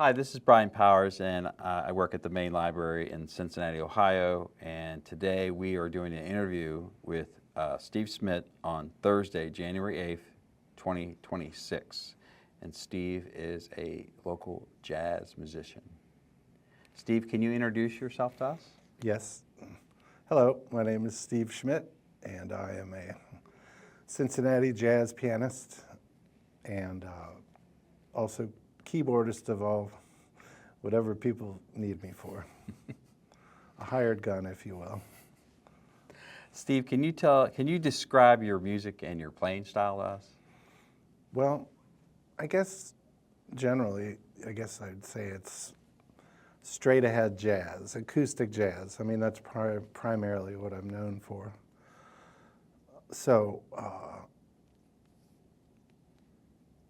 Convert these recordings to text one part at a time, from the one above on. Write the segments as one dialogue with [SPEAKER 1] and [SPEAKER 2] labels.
[SPEAKER 1] Hi, this is Brian Powers, and I work at the main library in Cincinnati, Ohio. And today we are doing an interview with Steve Schmidt on Thursday, January 8th, 2026. And Steve is a local jazz musician. Steve, can you introduce yourself to us?
[SPEAKER 2] Yes. Hello, my name is Steve Schmidt, and I am a Cincinnati jazz pianist and also keyboardist of all whatever people need me for. A hired gun, if you will.
[SPEAKER 1] Steve, can you describe your music and your playing style to us?
[SPEAKER 2] Well, I guess generally, I'd say it's straight ahead jazz, acoustic jazz. I mean, that's primarily what I'm known for. So,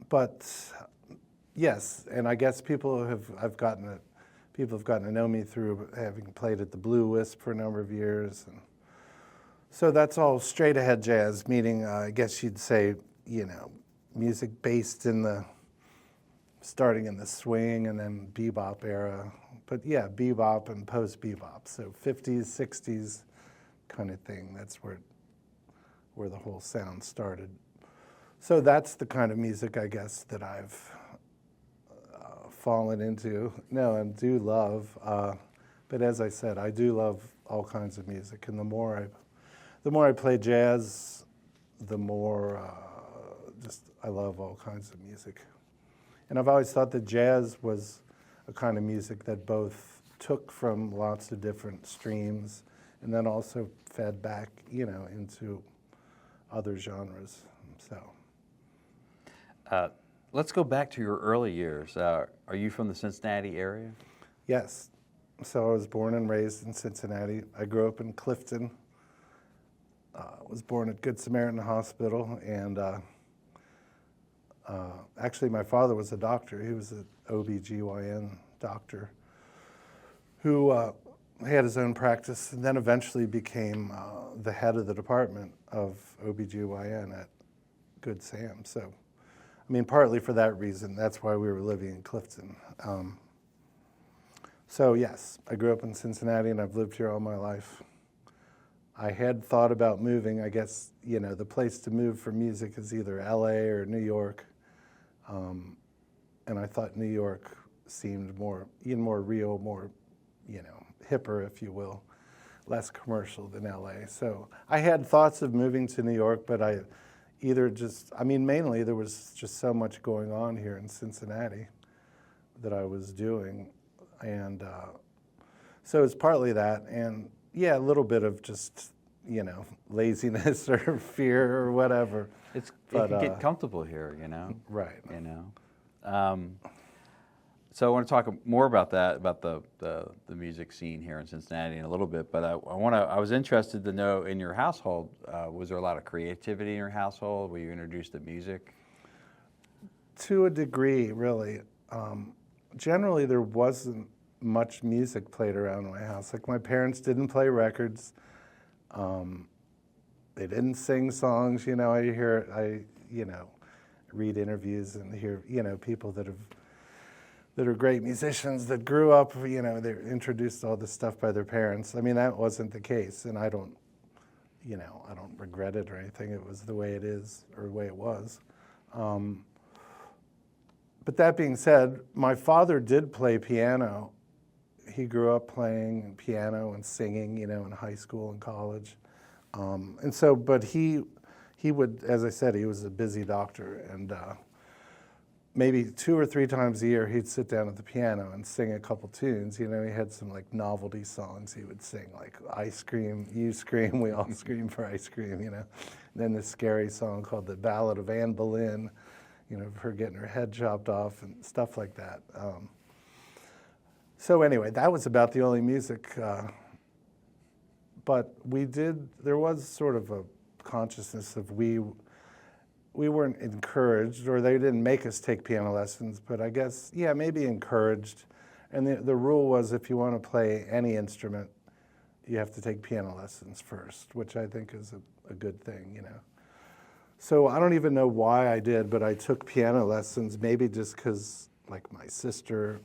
[SPEAKER 2] but yes, and I guess people have gotten to know me through having played at the Wisp for a number of years, and so that's all straight ahead jazz. Meaning, I guess you'd say, music based starting in the swing and then bebop era. But yeah, bebop and post bebop, so 50s, 60s kind of thing. That's where the whole sound started. So that's the kind of music, I guess, that I've fallen into. No, I do love, but as I said, I do love all kinds of music. And the more I play jazz, the more I love all kinds of music. And I've always thought that jazz was a kind of music that both took from lots of different streams and then also fed back, into other genres. So.
[SPEAKER 1] Let's go back to your early years. Are you from the Cincinnati area?
[SPEAKER 2] Yes. So I was born and raised in Cincinnati. I grew up in Clifton. Was born at Good Samaritan Hospital, and actually my father was a doctor. He was an OB/GYN doctor who had his own practice and then eventually became the head of the department of OB/GYN at Good Sam. So, I mean, partly for that reason, that's why we were living in Clifton. So yes, I grew up in Cincinnati and I've lived here all my life. I had thought about moving. I guess, the place to move for music is either LA or New York. And I thought New York seemed more real, more, hipper, if you will, less commercial than LA. So I had thoughts of moving to New York, but mainly there was just so much going on here in Cincinnati that I was doing. And so it's partly that, and yeah, a little bit of just, laziness or fear or whatever.
[SPEAKER 1] It can get comfortable here,
[SPEAKER 2] Right.
[SPEAKER 1] So I want to talk more about that, about the music scene here in Cincinnati in a little bit. But I was interested to know, in your household, was there a lot of creativity in your household? Were you introduced to music?
[SPEAKER 2] To a degree, really. Generally, there wasn't much music played around my house. Like, my parents didn't play records. They didn't sing songs. I read interviews and hear, people that are great musicians that grew up, they're introduced to all this stuff by their parents. I mean, that wasn't the case, and I don't regret it or anything. It was the way it is, or the way it was. But that being said, my father did play piano. He grew up playing piano and singing, in high school and college. But he would, as I said, he was a busy doctor, and maybe 2 or 3 times a year he'd sit down at the piano and sing a couple tunes. He had some novelty songs he would sing, like "Ice Cream, You Scream, We All Scream for Ice Cream," And then this scary song called "The Ballad of Anne Boleyn," of her getting her head chopped off and stuff like that. So anyway, that was about the only music. But there was sort of a consciousness of we weren't encouraged, or they didn't make us take piano lessons, but I guess, maybe encouraged. And the rule was, if you want to play any instrument, you have to take piano lessons first, which I think is a good thing, So I don't even know why I did, but I took piano lessons, maybe just because, my sister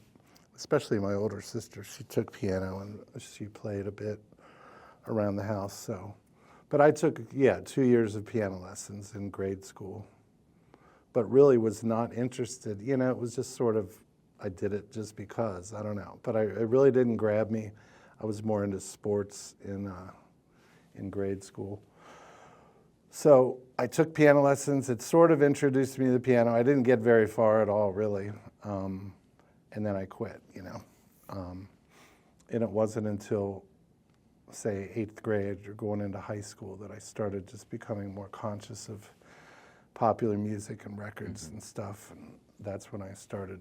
[SPEAKER 2] especially my older sister, she took piano and she played a bit around the house. So, but I took 2 years of piano lessons in grade school, but really was not interested. You know, it was just sort of, I did it just because, I don't know. But it really didn't grab me. I was more into sports in grade school. So I took piano lessons. It sort of introduced me to the piano. I didn't get very far at all, really. And then I quit, you know. And it wasn't until, say, 8th grade or going into high school that I started just becoming more conscious of popular music and records and stuff. And that's when I started,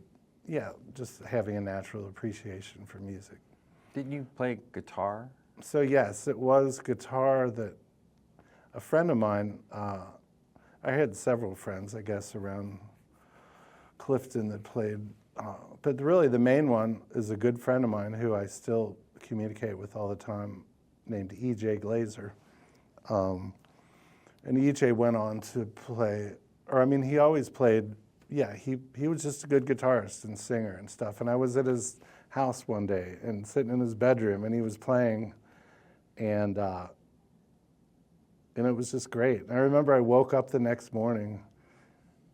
[SPEAKER 2] just having a natural appreciation for music.
[SPEAKER 1] Didn't you play guitar?
[SPEAKER 2] So yes, it was guitar that a friend of mine, I had several friends, I guess, around Clifton that played, but really the main one is a good friend of mine who I still communicate with all the time, named E.J. Glazer. And E.J. went on to play, or I mean, he always played, he was just a good guitarist and singer and stuff. And I was at his house one day and sitting in his bedroom, and he was playing, and it was just great. And I remember I woke up the next morning,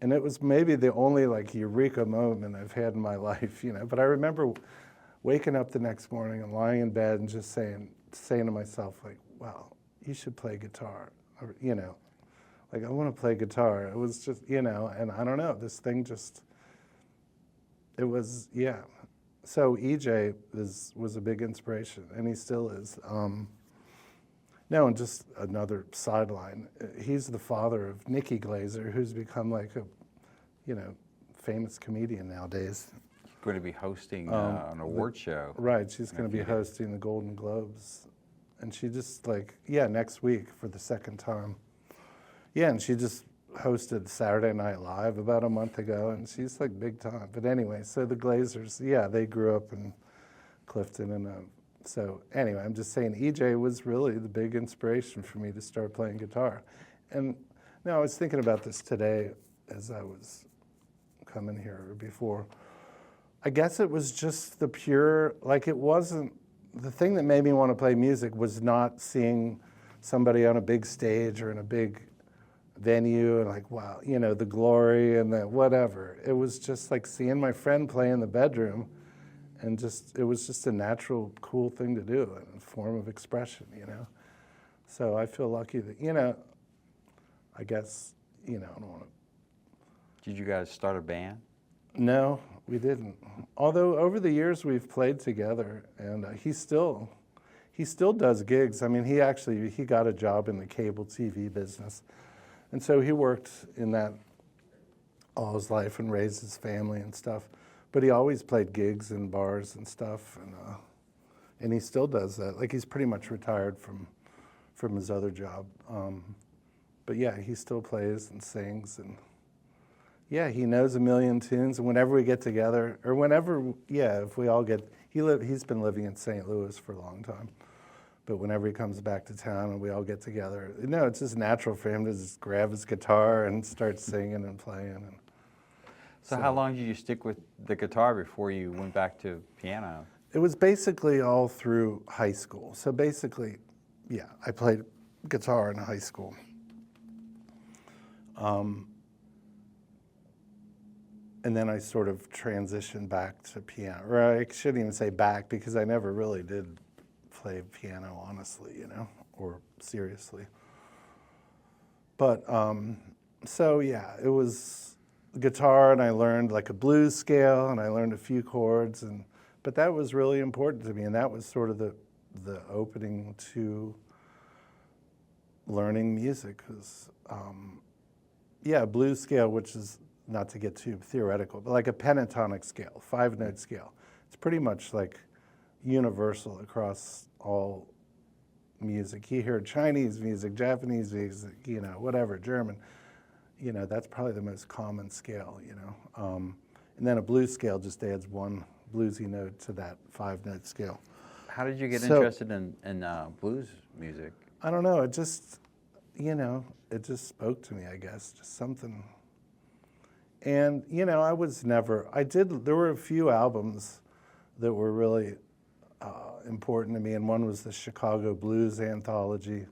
[SPEAKER 2] and it was maybe the only like eureka moment I've had in my life, you know. But I remember waking up the next morning and lying in bed and just saying to myself, like, wow, you should play guitar, or, you know, like I want to play guitar. It was just, you know, and I don't know, this thing just, it was, So EJ was a big inspiration, and he still is. No, and just another sideline. He's the father of Nikki Glazer, who's become like a, you know, famous comedian nowadays.
[SPEAKER 1] Going to be hosting an award show.
[SPEAKER 2] Right, she's going to be hosting the Golden Globes, and she just like next week for the second time. Yeah, and she just hosted Saturday Night Live about a month ago, and she's like big time. But anyway, so the Glazers, they grew up in Clifton, and so anyway, I'm just saying EJ was really the big inspiration for me to start playing guitar. And now I was thinking about this today as I was coming here or before. I guess it was just the pure, like it wasn't, the thing that made me want to play music was not seeing somebody on a big stage or in a big venue and like, wow, you know, the glory and the whatever. It was just like seeing my friend play in the bedroom, and just, it was just a natural, cool thing to do, and a form of expression, you know. So I feel lucky that, you know, I guess, you know, I don't want to.
[SPEAKER 1] Did you guys start a band?
[SPEAKER 2] No, we didn't. Although over the years we've played together, and he still does gigs. I mean, he got a job in the cable TV business, and so he worked in that all his life and raised his family and stuff. But he always played gigs in bars and stuff, and he still does that. Like he's pretty much retired from his other job. But yeah, he still plays and sings, and he knows a million tunes. And whenever we get together, or whenever, if we all get, he's been living in St. Louis for a long time. But whenever he comes back to town and we all get together, it's just natural for him to just grab his guitar and start singing and playing. And
[SPEAKER 1] so how long did you stick with the guitar before you went back to piano?
[SPEAKER 2] It was basically all through high school. So basically, I played guitar in high school. And then I sort of transitioned back to piano. Or I shouldn't even say back, because I never really did play piano, honestly, you know, or seriously. But, it was guitar, and I learned like a blues scale, and I learned a few chords, but that was really important to me, and that was sort of the opening to learning music. Because blues scale, which is, not to get too theoretical, but like a pentatonic scale, 5-note scale. It's pretty much like universal across all music. You hear Chinese music, Japanese music, you know, whatever, German. You know, that's probably the most common scale, you know. And then a blues scale just adds one bluesy note to that 5-note scale.
[SPEAKER 1] How did you get interested in blues music?
[SPEAKER 2] I don't know. It just, you know, it just spoke to me, I guess. Just something. And, you know, there were a few albums that were really important to me, and one was the Chicago Blues Anthology.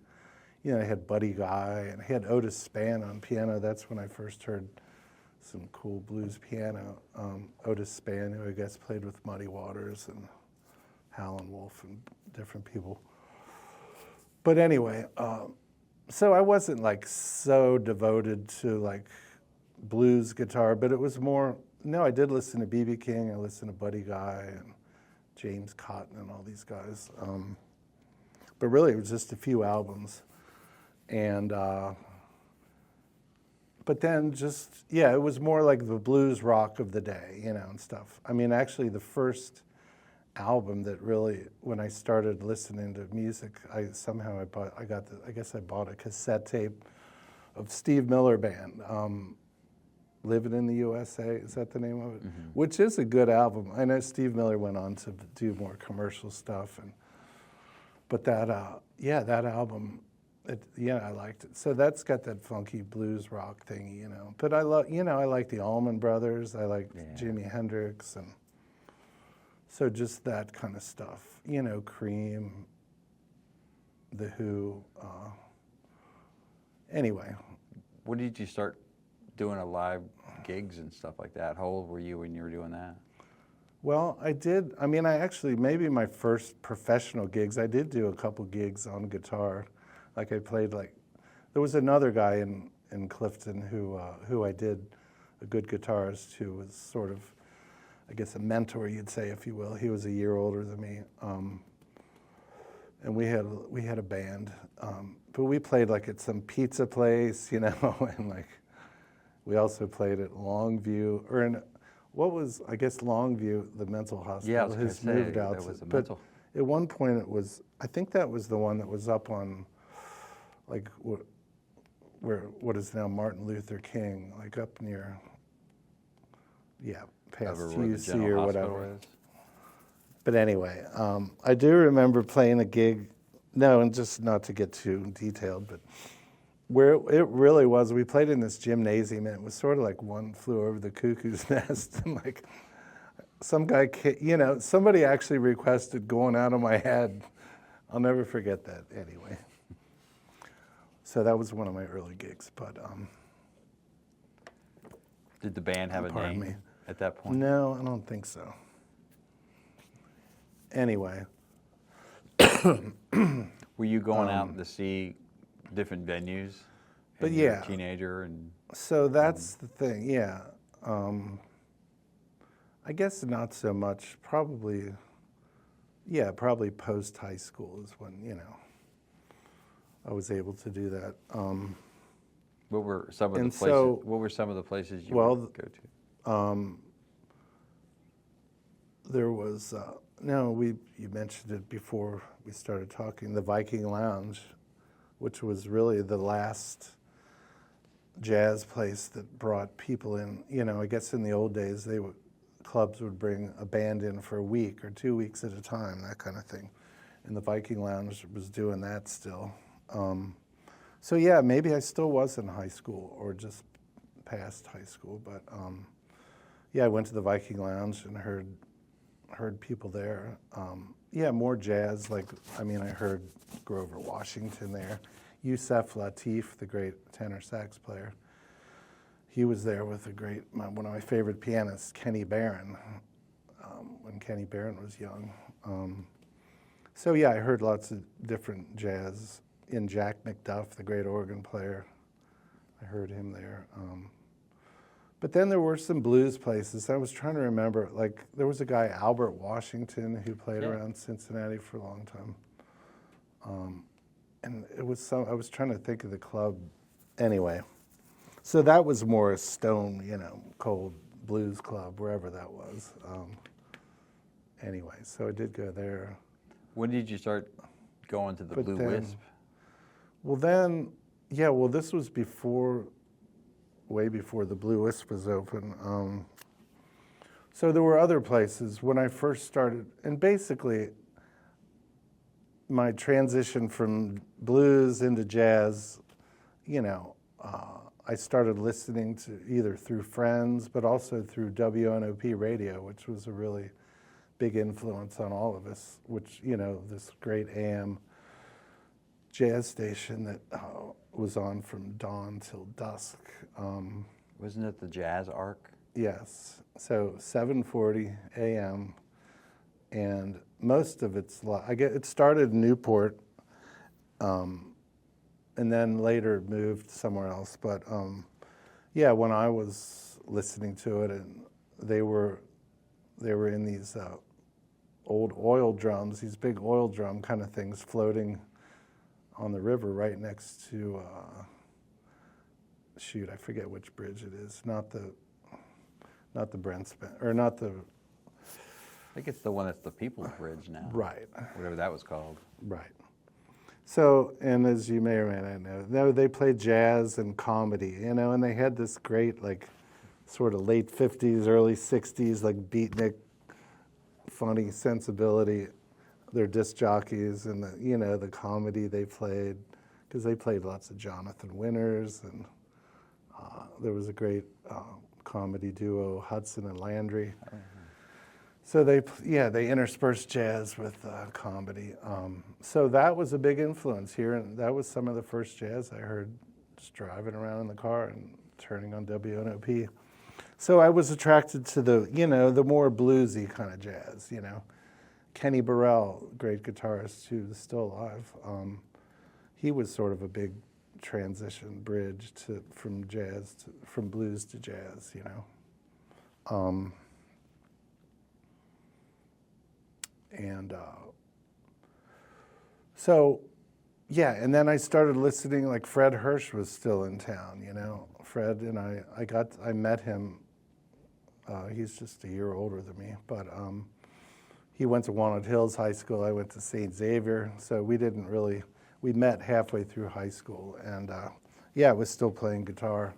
[SPEAKER 2] You know, I had Buddy Guy, and I had Otis Spann on piano. That's when I first heard some cool blues piano. Otis Spann, who I guess played with Muddy Waters and Howlin' Wolf and different people. But anyway, so I wasn't like so devoted to like blues guitar, but it was more, no, I did listen to B.B. King, I listened to Buddy Guy and James Cotton and all these guys. But really it was just a few albums. And, but then just, yeah, it was more like the blues rock of the day, you know, and stuff. I mean, actually the first album that really, when I started listening to music, I guess I bought a cassette tape of Steve Miller Band, Living in the USA, is that the name of it? Mm-hmm. Which is a good album. I know Steve Miller went on to do more commercial stuff, but that album, I liked it. So that's got that funky blues rock thingy, you know. But I like the Allman Brothers, I like Jimi Hendrix, and so just that kind of stuff, you know, Cream, The Who. Anyway.
[SPEAKER 1] When did you start doing a live gigs and stuff like that? How old were you when you were doing that?
[SPEAKER 2] Well, I did. I mean, maybe my first professional gigs, I did do a couple gigs on guitar. Like I played there was another guy in Clifton who I did, a good guitarist who was sort of, I guess, a mentor, you'd say, if you will. He was a year older than me. And we had a band. But we played like at some pizza place, you know, and like we also played at Longview, or in what was, I guess, Longview, the mental hospital.
[SPEAKER 1] Yeah, I was going to say,
[SPEAKER 2] moved out
[SPEAKER 1] there was a
[SPEAKER 2] but
[SPEAKER 1] mental.
[SPEAKER 2] At one point it was, I think that was the one that was up on, like, what is now Martin Luther King, like up near, past TUC or whatever.
[SPEAKER 1] Is.
[SPEAKER 2] But anyway, I do remember playing a gig, and just not to get too detailed, but where it really was, we played in this gymnasium, and it was sort of like One Flew Over the Cuckoo's Nest, and like some guy, you know, somebody actually requested Going Out of My Head. I'll never forget that anyway. So that was one of my early gigs, but
[SPEAKER 1] did the band have a name at that point?
[SPEAKER 2] No, I don't think so. Anyway.
[SPEAKER 1] Were you going out to see different venues?
[SPEAKER 2] But
[SPEAKER 1] you were a teenager and.
[SPEAKER 2] So that's the thing, yeah. I guess not so much. Probably post high school is when, you know, I was able to do that.
[SPEAKER 1] What were some of the places? What were some of the places you would go to?
[SPEAKER 2] There was you mentioned it before we started talking. The Viking Lounge, which was really the last jazz place that brought people in. You know, I guess in the old days clubs would bring a band in for a week or 2 weeks at a time, that kind of thing. And the Viking Lounge was doing that still. So yeah, maybe I still was in high school or just past high school, but I went to the Viking Lounge and heard people there. More jazz, I heard Grover Washington there. Yusef Lateef, the great tenor sax player, he was there with one of my favorite pianists, Kenny Barron, when Kenny Barron was young. I heard lots of different jazz. In Jack McDuff, the great organ player, I heard him there. But then there were some blues places. I was trying to remember, there was a guy, Albert Washington, who played around Cincinnati for a long time. And it was I was trying to think of the club. Anyway, so that was more a Stone, you know, cold blues club, wherever that was. Anyway, so I did go there.
[SPEAKER 1] When did you start going to the Blue Wisp?
[SPEAKER 2] Well then, this was way before the Blue Wisp was open. So there were other places when I first started, and basically my transition from blues into jazz, you know, I started listening to either through friends, but also through WNOP radio, which was a really big influence on all of us, which, this great AM jazz station that was on from dawn till dusk.
[SPEAKER 1] Wasn't it the Jazz Arc?
[SPEAKER 2] Yes, so 7:40 AM, and most of it's it started in Newport, and then later moved somewhere else. But yeah, when I was listening to it, and they were in these old oil drums, these big oil drum kind of things floating on the river right next to shoot, I forget which bridge it is. Not the Brent or not the.
[SPEAKER 1] I think it's the one that's the People's Bridge now.
[SPEAKER 2] Right.
[SPEAKER 1] Whatever that was called.
[SPEAKER 2] Right. So, and as you may or may not know, they played jazz and comedy, and they had this great, like, sort of late 50s, early 60s, like beatnik, funny sensibility. Their disc jockeys and the comedy they played, because they played lots of Jonathan Winters, and there was a great comedy duo, Hudson and Landry. Oh, yeah. So they interspersed jazz with comedy. So that was a big influence here, and that was some of the first jazz I heard just driving around in the car and turning on WNOP. So I was attracted to the more bluesy kind of jazz, Kenny Burrell, great guitarist who is still alive. He was sort of a big transition bridge from blues to jazz, So, yeah, and then I started listening, like Fred Hirsch was still in town, Fred, and I met him, he's just a year older than me, but he went to Walnut Hills High School, I went to St. Xavier, so we met halfway through high school, and I was still playing guitar.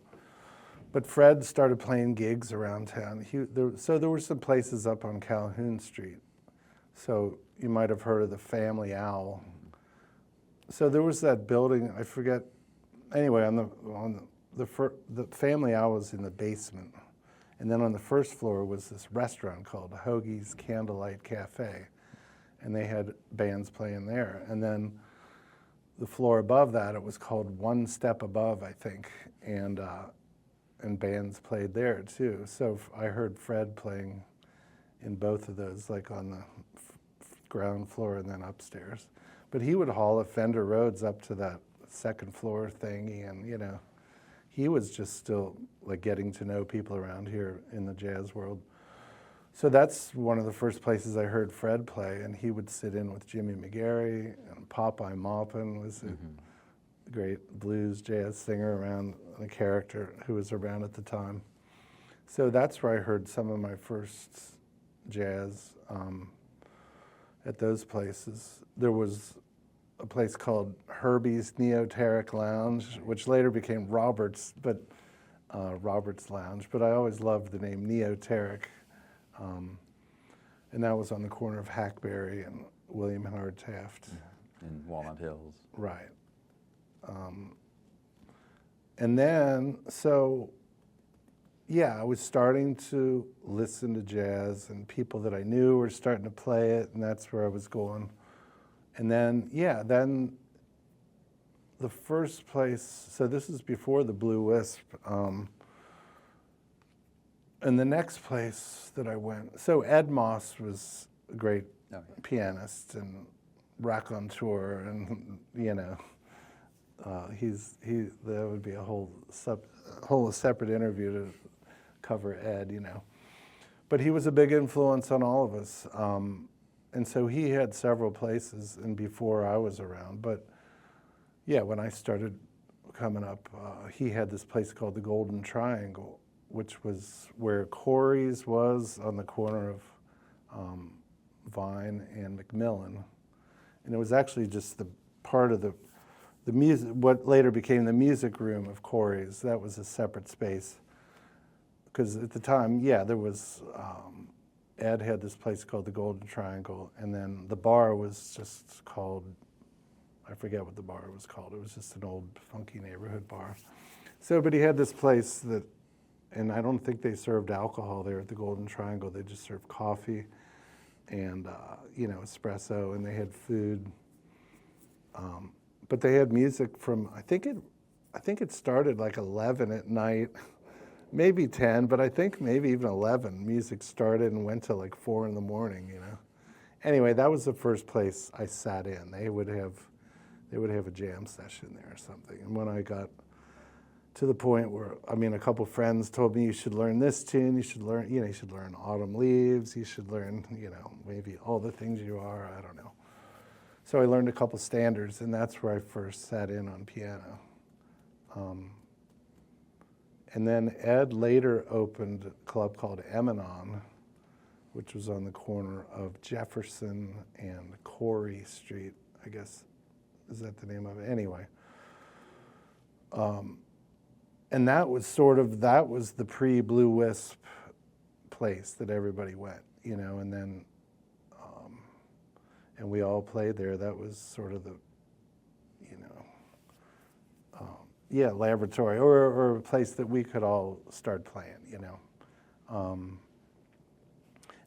[SPEAKER 2] But Fred started playing gigs around town. So there were some places up on Calhoun Street. So you might have heard of the Family Owl. So there was that building, I forget. Anyway, the Family Owl was in the basement, and then on the first floor was this restaurant called Hoagie's Candlelight Cafe, and they had bands playing there. And then the floor above that, it was called One Step Above, I think, and bands played there too. So I heard Fred playing in both of those, like on the ground floor and then upstairs. But he would haul a Fender Rhodes up to that second floor thingy, and he was just still like getting to know people around here in the jazz world. So that's one of the first places I heard Fred play, and he would sit in with Jimmy McGary, and Popeye Maupin was a great blues jazz singer around, a character who was around at the time. So that's where I heard some of my first jazz at those places. There was a place called Herbie's Neoteric Lounge, which later became Robert's Lounge, but I always loved the name Neoteric. And that was on the corner of Hackberry and William Howard Taft.
[SPEAKER 1] In Walnut Hills.
[SPEAKER 2] Right. And then, I was starting to listen to jazz, and people that I knew were starting to play it, and that's where I was going. And then, then the first place, so this is before the Blue Wisp, and the next place that I went, so Ed Moss was a great pianist and raconteur, and that would be a whole separate interview to cover Ed, But he was a big influence on all of us, and so he had several places, and before I was around. But when I started coming up, he had this place called the Golden Triangle, which was where Corey's was on the corner of Vine and McMillan. And it was actually just the part of the music, what later became the music room of Corey's. That was a separate space. Because at the time, there was, Ed had this place called the Golden Triangle, and then the bar was just called, I forget what the bar was called. It was just an old funky neighborhood bar. So, but he had this place that, and I don't think they served alcohol there at the Golden Triangle. They just served coffee. and espresso, and they had food. But they had music from I think it started like 11 at night, maybe 10, but I think maybe even 11. Music started and went till like 4 in the morning. Anyway, that was the first place I sat in. They would have a jam session there or something. And when I got to the point where, a couple friends told me, you should learn this tune, you should learn Autumn Leaves, you should learn, maybe All the Things You Are, I don't know. So I learned a couple standards, and that's where I first sat in on piano. And then Ed later opened a club called Emanon, which was on the corner of Jefferson and Corey Street, I guess. Is that the name of it? Anyway. And that was the pre-Blue Wisp place that everybody went, and then, and we all played there. That was sort of the, laboratory, or a place that we could all start playing,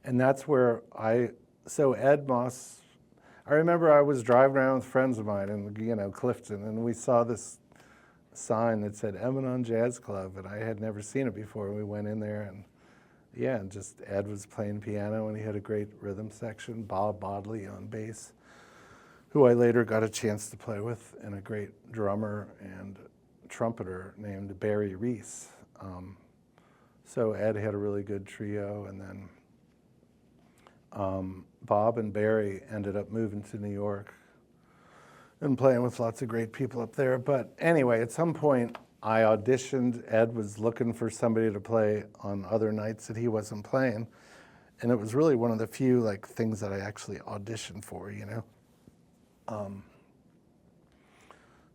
[SPEAKER 2] and that's where Ed Moss, I remember I was driving around with friends of mine in, Clifton, and we saw this sign that said Emanon Jazz Club, and I had never seen it before. We went in there, and just Ed was playing piano, and he had a great rhythm section, Bob Bodley on bass, who I later got a chance to play with, and a great drummer and trumpeter named Barry Reese. So Ed had a really good trio, and then Bob and Barry ended up moving to New York and playing with lots of great people up there. But anyway, at some point I auditioned. Ed was looking for somebody to play on other nights that he wasn't playing, and it was really one of the few things that I actually auditioned for,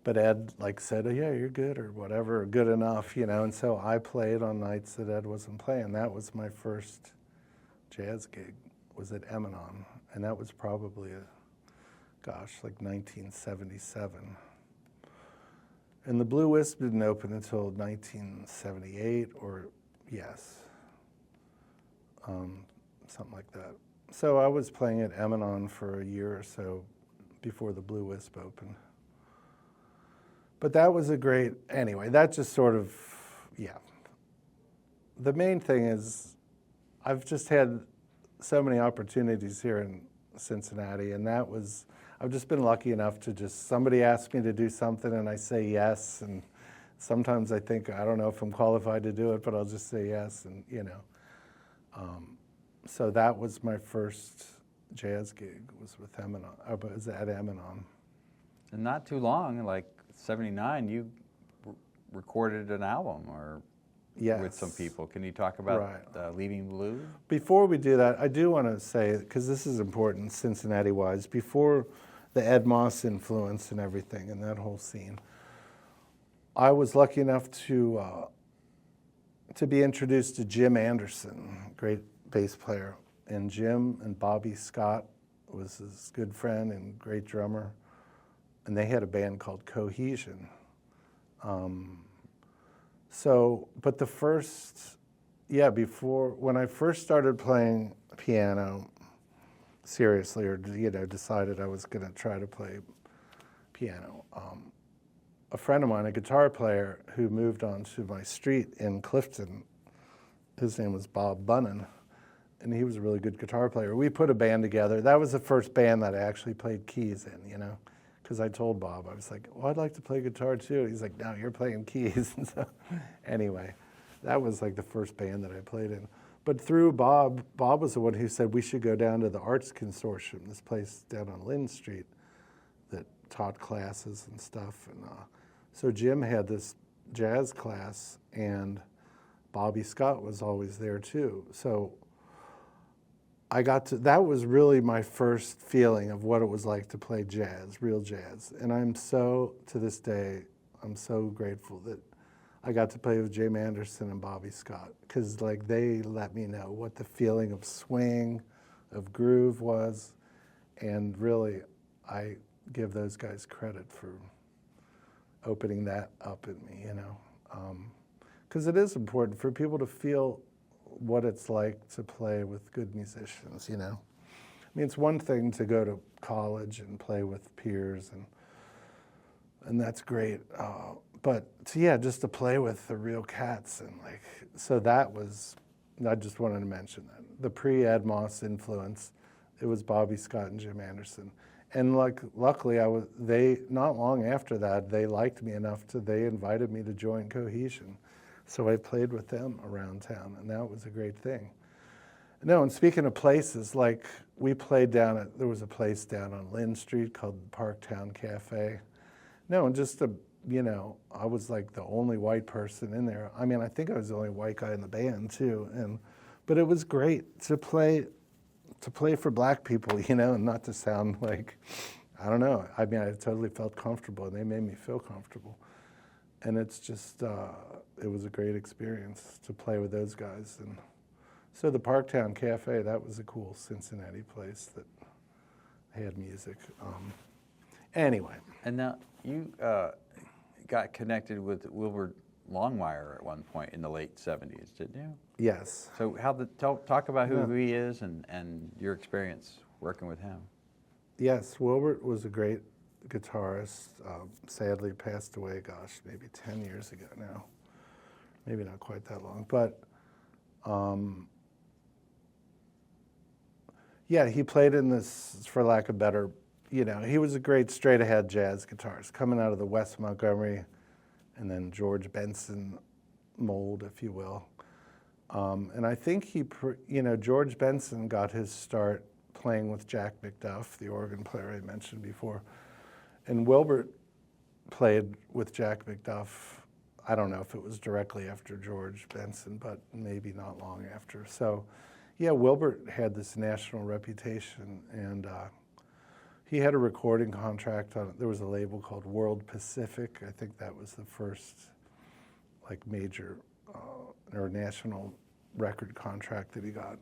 [SPEAKER 2] But Ed said, oh, yeah, you're good, or whatever, or good enough, and so I played on nights that Ed wasn't playing. That was my first jazz gig, was at Emanon, and that was probably 1977. And the Blue Wisp didn't open until 1978, or something like that. So I was playing at Emanon for a year or so before the Blue Wisp opened. But that was anyway, that just sort of, The main thing is I've just had so many opportunities here in Cincinnati, and I've just been lucky enough to somebody asks me to do something and I say yes, and sometimes I think, I don't know if I'm qualified to do it, but I'll just say yes, and so that was my first jazz gig, was with Emanon, but it was at Emanon.
[SPEAKER 1] And not too long, like 79, you recorded an album with some people. Can you talk about Leaving Blue?
[SPEAKER 2] Before we do that, I do want to say, because this is important Cincinnati-wise, before the Ed Moss influence and everything and that whole scene, I was lucky enough to be introduced to Jim Anderson, great bass player. And Jim and Bobby Scott was his good friend and great drummer. And they had a band called Cohesion. But the first, when I first started playing piano seriously, or decided I was going to try to play piano, a friend of mine, a guitar player who moved onto my street in Clifton, his name was Bob Bunnan, and he was a really good guitar player. We put a band together. That was the first band that I actually played keys in, because I told Bob, I was like, well, I'd like to play guitar too. He's like, no, you're playing keys. And so anyway, that was the first band that I played in. But through Bob was the one who said we should go down to the Arts Consortium, this place down on Lynn Street that taught classes and stuff. And so Jim had this jazz class, and Bobby Scott was always there too. So that was really my first feeling of what it was like to play jazz, real jazz. And to this day, I'm so grateful that I got to play with Jim Anderson and Bobby Scott, because they let me know what the feeling of swing, of groove was. And really, I give those guys credit for opening that up in me, because it is important for people to feel what it's like to play with good musicians, mean, it's one thing to go to college and play with peers, and that's great. But yeah, just to play with the real cats and like, so that was, I just wanted to mention that. The pre-Ed Moss influence, it was Bobby Scott and Jim Anderson. And like, luckily, not long after that, they liked me enough they invited me to join Cohesion. So I played with them around town, and that was a great thing. No, and speaking of places, like we played there was a place down on Lynn Street called Parktown Cafe. No, and just I was like the only white person in there. I mean, I think I was the only white guy in the band too, but it was great to play for black people, and not to sound like, I don't know. I mean, I totally felt comfortable, and they made me feel comfortable. And it's just, it was a great experience to play with those guys. And so the Parktown Cafe, that was a cool Cincinnati place that had music. Anyway.
[SPEAKER 1] And now you got connected with Wilbert Longmire at one point in the late 70s, didn't you?
[SPEAKER 2] Yes.
[SPEAKER 1] So talk about who he is and your experience working with him.
[SPEAKER 2] Yes, Wilbert was a great guitarist. Sadly passed away, gosh, maybe 10 years ago now. Maybe not quite that long. But yeah, he played in this, for lack of better, he was a great straight-ahead jazz guitarist, coming out of the West Montgomery and then George Benson mold, if you will. And I think George Benson got his start playing with Jack McDuff, the organ player I mentioned before. And Wilbert played with Jack McDuff, I don't know if it was directly after George Benson, but maybe not long after. So yeah, Wilbert had this national reputation, and he had a recording contract on it. There was a label called World Pacific. I think that was the first like major or national record contract that he got.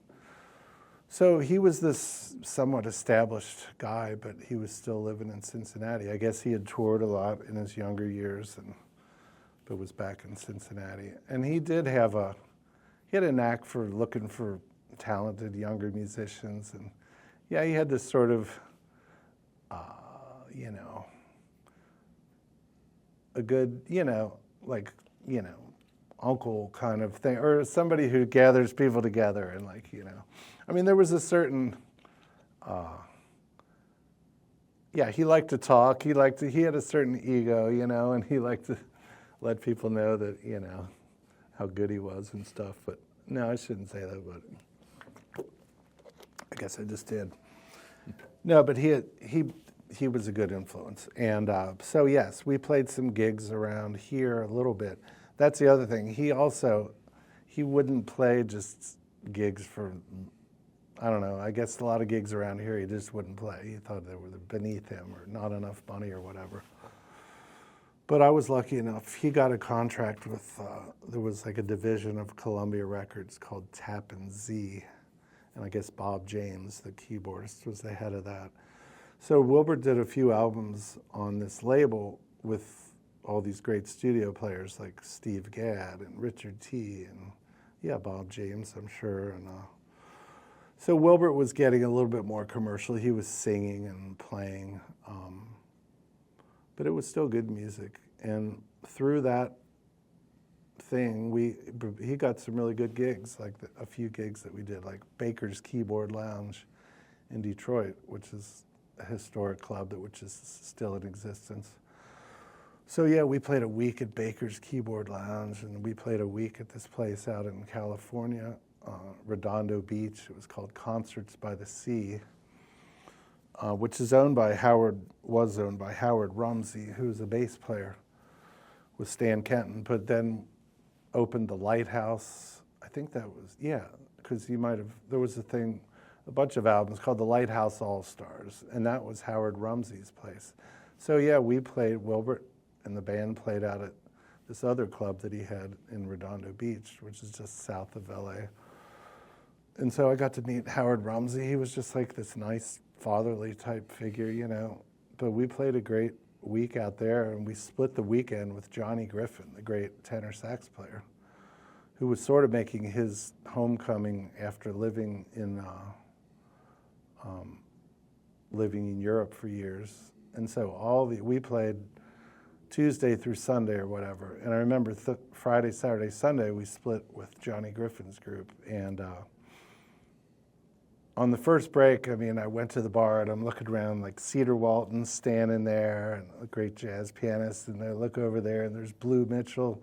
[SPEAKER 2] So he was this somewhat established guy, but he was still living in Cincinnati. I guess he had toured a lot in his younger years, but was back in Cincinnati. And he had a knack for looking for talented younger musicians. And yeah, he had this sort of, a good, uncle kind of thing, or somebody who gathers people together and I mean, there was a certain, he liked to talk. He had a certain ego, and he liked to let people know that, how good he was and stuff. But no, I shouldn't say that, but I guess I just did. No, but he was a good influence. And so, yes, we played some gigs around here a little bit. That's the other thing. He wouldn't play just gigs for, I don't know, I guess a lot of gigs around here he just wouldn't play. He thought they were beneath him or not enough money or whatever. But I was lucky enough. He got a contract with, there was like a division of Columbia Records called Tappan Zee. And I guess Bob James, the keyboardist, was the head of that. So Wilbert did a few albums on this label with all these great studio players like Steve Gadd and Richard T. and Bob James, I'm sure. And so Wilbert was getting a little bit more commercial. He was singing and playing, but it was still good music. And through that thing, he got some really good gigs, like a few gigs that we did, like Baker's Keyboard Lounge in Detroit, which is a historic club which is still in existence. So yeah, we played a week at Baker's Keyboard Lounge, and we played a week at this place out in California, Redondo Beach. It was called Concerts by the Sea, which was owned by Howard Rumsey, who's a bass player with Stan Kenton, but then opened the Lighthouse. I think that was, because there was a bunch of albums called the Lighthouse All-Stars, and that was Howard Rumsey's place. So yeah, Wilbert and the band played out at this other club that he had in Redondo Beach, which is just south of LA. And so I got to meet Howard Rumsey. He was just like this nice fatherly type figure, But we played a great week out there, and we split the weekend with Johnny Griffin, the great tenor sax player, who was sort of making his homecoming after living in living in Europe for years. And so we played Tuesday through Sunday or whatever. And I remember Friday, Saturday, Sunday, we split with Johnny Griffin's group. And on the first break, I mean, I went to the bar and I'm looking around, like Cedar Walton's standing there, and a great jazz pianist, and I look over there and there's Blue Mitchell,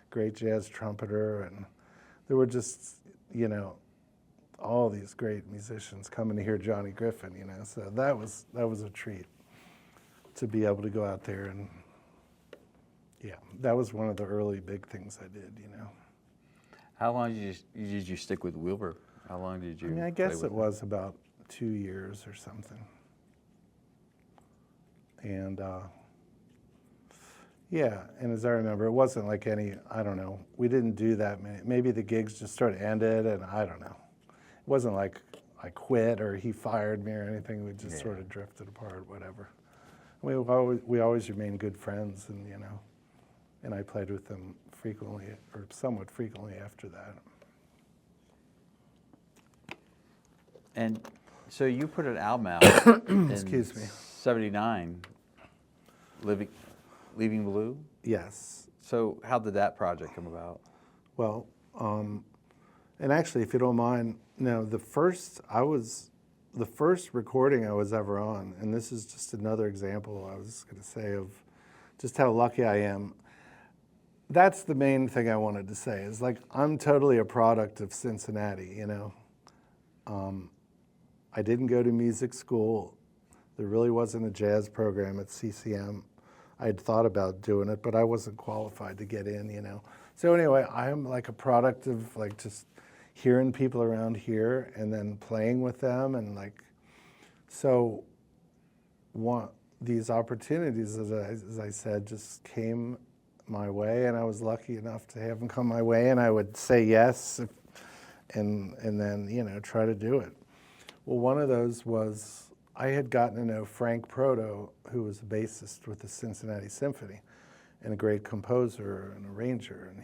[SPEAKER 2] great jazz trumpeter, and there were just, you know, all these great musicians coming to hear Johnny Griffin, you know. So that was a treat to be able to go out there, and yeah, that was one of the early big things I did, you know.
[SPEAKER 1] How long did you stick with Wilbur? How long did you?
[SPEAKER 2] I mean, I guess it was about 2 years or something. And yeah, and as I remember, it wasn't like I don't know, we didn't do that many. Maybe the gigs just sort of ended, and I don't know. It wasn't like I quit or he fired me or anything. We just sort of drifted apart, whatever. We always remained good friends, and you know, and I played with them frequently, or somewhat frequently after that.
[SPEAKER 1] And so you put an album out
[SPEAKER 2] Excuse me.
[SPEAKER 1] '79, Leaving Blue?
[SPEAKER 2] Yes.
[SPEAKER 1] So how did that project come about?
[SPEAKER 2] Well, and actually, if you don't mind, no, the first recording I was ever on, and this is just another example I was going to say of just how lucky I am. That's the main thing I wanted to say, is like, I'm totally a product of Cincinnati, you know. I didn't go to music school. There really wasn't a jazz program at CCM. I had thought about doing it, but I wasn't qualified to get in, you know. So anyway, I'm like a product of like just hearing people around here and then playing with them, and like, so these opportunities, as I said, just came my way, and I was lucky enough to have them come my way, and I would say yes, and then, you know, try to do it. Well, one of those was, I had gotten to know Frank Proto, who was a bassist with the Cincinnati Symphony and a great composer and arranger, and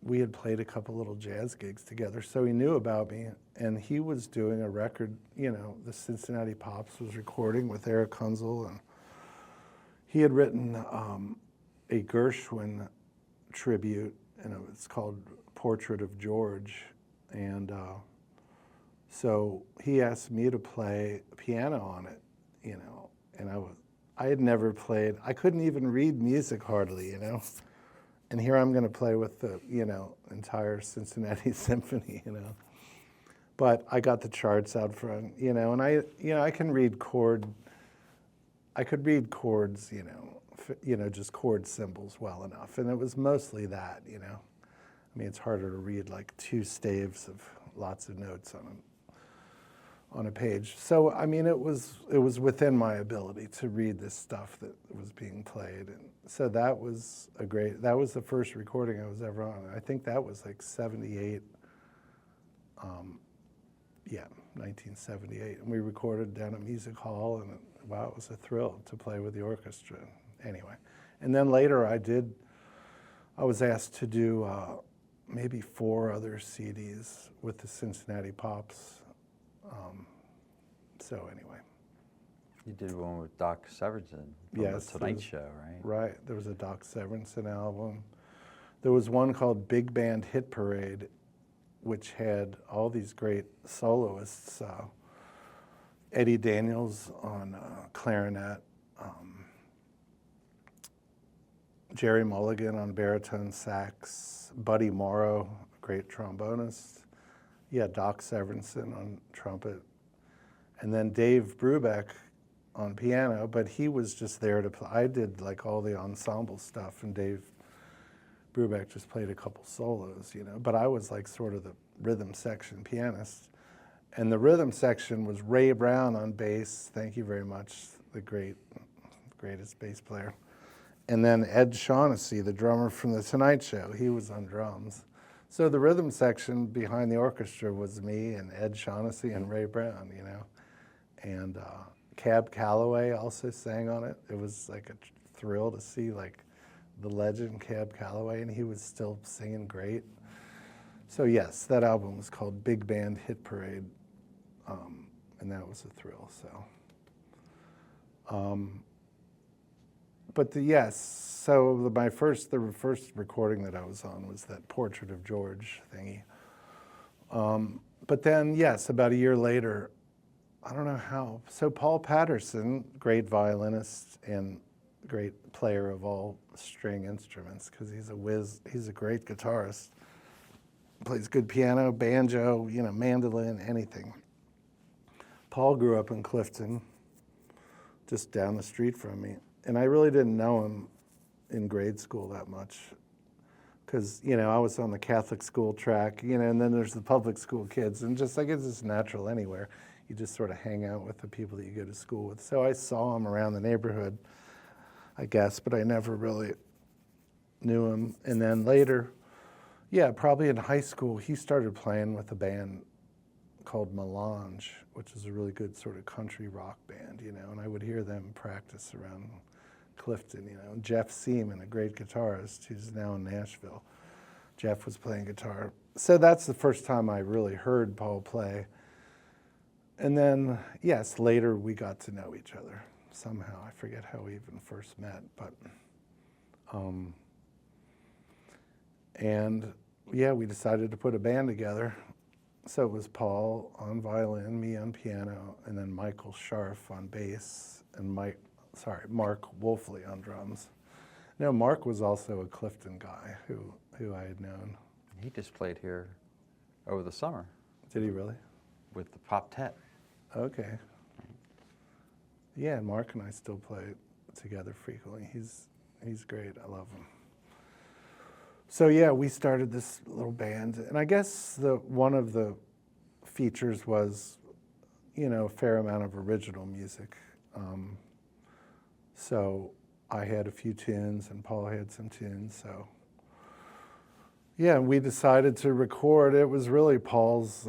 [SPEAKER 2] we had played a couple little jazz gigs together, so he knew about me, and he was doing a record, you know, the Cincinnati Pops was recording with Eric Kunzel, and he had written a Gershwin tribute, and it's called Portrait of George, and so he asked me to play piano on it, you know, and I had never played, I couldn't even read music hardly, you know, and here I'm going to play with the, you know, entire Cincinnati Symphony, you know. But I got the charts out front, you know, and I can read I could read chords, you know, just chord symbols well enough, and it was mostly that, you know. I mean, it's harder to read like 2 staves of lots of notes on a page. So, I mean, it was within my ability to read this stuff that was being played, and so that was the first recording I was ever on. I think that was like 78. 1978, and we recorded down at Music Hall, and wow, it was a thrill to play with the orchestra. Anyway, and then later I was asked to do maybe 4 other CDs with the Cincinnati Pops. So anyway.
[SPEAKER 1] You did one with Doc Severinsen from
[SPEAKER 2] Yes,
[SPEAKER 1] The Tonight Show, right?
[SPEAKER 2] Right, there was a Doc Severinsen album. There was one called Big Band Hit Parade, which had all these great soloists, Eddie Daniels on clarinet, Jerry Mulligan on baritone sax, Buddy Morrow, great trombonist, Doc Severinsen on trumpet, and then Dave Brubeck on piano, but he was just there to play. I did like all the ensemble stuff, and Dave Brubeck just played a couple solos, you know, but I was like sort of the rhythm section pianist. And the rhythm section was Ray Brown on bass, thank you very much, the greatest bass player. And then Ed Shaughnessy, the drummer from The Tonight Show, he was on drums. So the rhythm section behind the orchestra was me and Ed Shaughnessy and Ray Brown, you know. And Cab Calloway also sang on it. It was like a thrill to see like the legend Cab Calloway, and he was still singing great. So yes, that album was called Big Band Hit Parade, and that was a thrill. So, but the first recording that I was on was that Portrait of George thingy. But then, yes, about a year later, I don't know how. So Paul Patterson, great violinist and great player of all string instruments, because he's a whiz. He's a great guitarist. Plays good piano, banjo, mandolin, anything. Paul grew up in Clifton, just down the street from me. And I really didn't know him in grade school that much because, I was on the Catholic school track, and then there's the public school kids. And just, I guess it's natural anywhere. You just sort of hang out with the people that you go to school with. So I saw him around the neighborhood, I guess, but I never really knew him. And then later, probably in high school, he started playing with a band called Melange, which is a really good sort of country rock band, and I would hear them practice around Clifton, Jeff Seaman, a great guitarist who's now in Nashville. Jeff was playing guitar. So that's the first time I really heard Paul play. And then, yes, later we got to know each other somehow. I forget how we even first met, but, we decided to put a band together. So it was Paul on violin, me on piano, and then Michael Scharf on bass, and Mark Wolfley on drums. No, Mark was also a Clifton guy who I had known.
[SPEAKER 1] He just played here over the summer.
[SPEAKER 2] Did he really?
[SPEAKER 1] With the Poptet.
[SPEAKER 2] Okay. Yeah, Mark and I still play together frequently. He's great. I love him. So we started this little band, and I guess one of the features was, a fair amount of original music. So I had a few tunes, and Paul had some tunes. So we decided to record. It was really Paul's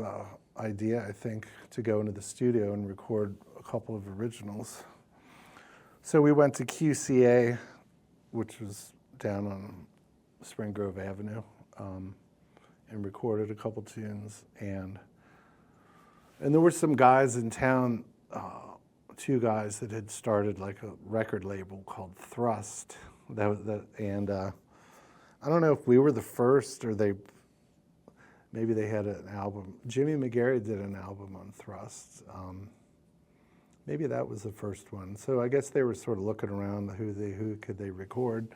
[SPEAKER 2] idea, I think, to go into the studio and record a couple of originals. So we went to QCA, which was down on Spring Grove Avenue, and recorded a couple tunes. And there were some guys in town, two guys that had started like a record label called Thrust. And I don't know if we were the first or maybe they had an album. Jimmy McGary did an album on Thrust. Maybe that was the first one. So I guess they were sort of looking around who could they record.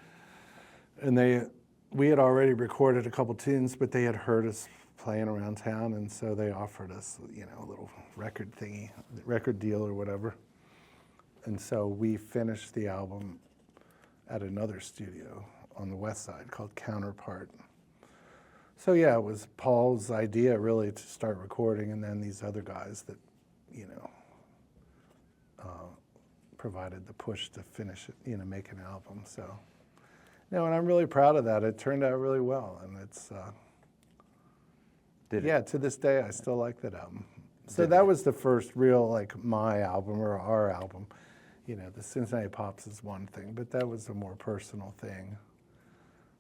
[SPEAKER 2] And we had already recorded a couple tunes, but they had heard us playing around town, and so they offered us, a little record deal or whatever. And so we finished the album at another studio on the west side called Counterpart. So it was Paul's idea really to start recording, and then these other guys that, provided the push to finish it, make an album. So, and I'm really proud of that. It turned out really well, and it's, to this day, I still like that album. So that was the first real, my album or our album. The Cincinnati Pops is one thing, but that was a more personal thing.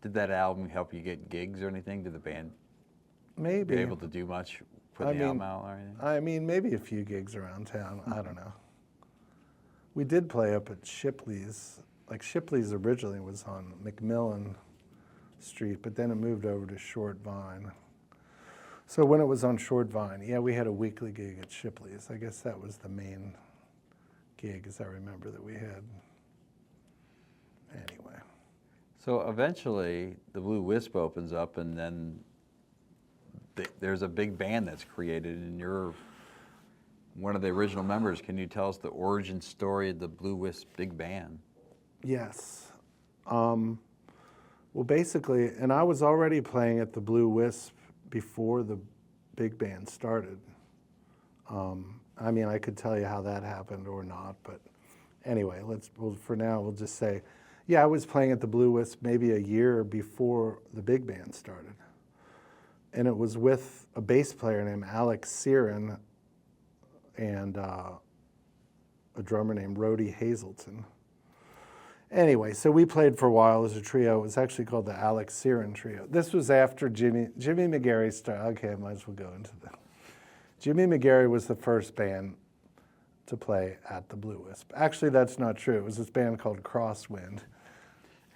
[SPEAKER 1] Did that album help you get gigs or anything? Did the band
[SPEAKER 2] maybe
[SPEAKER 1] be able to do much, put the album out or anything?
[SPEAKER 2] I mean, maybe a few gigs around town. I don't know. We did play up at Shipley's. Shipley's originally was on McMillan Street, but then it moved over to Short Vine. So when it was on Short Vine, we had a weekly gig at Shipley's. I guess that was the main gig, as I remember, that we had. Anyway.
[SPEAKER 1] So eventually, the Blue Wisp opens up, and then there's a big band that's created, and you're one of the original members. Can you tell us the origin story of the Blue Wisp big band? Yes.
[SPEAKER 2] Well, basically, and I was already playing at the Blue Wisp before the big band started. I could tell you how that happened or not, but anyway, for now, we'll just say, I was playing at the Blue Wisp maybe a year before the big band started. And it was with a bass player named Alex Searin and a drummer named Rhodey Hazelton. Anyway, so we played for a while as a trio. It was actually called the Alex Searin Trio. This was after Jimmy McGary started. Okay, I might as well go into that. Jimmy McGary was the first band, to play at the Blue Wisp. Actually, that's not true. It was this band called Crosswind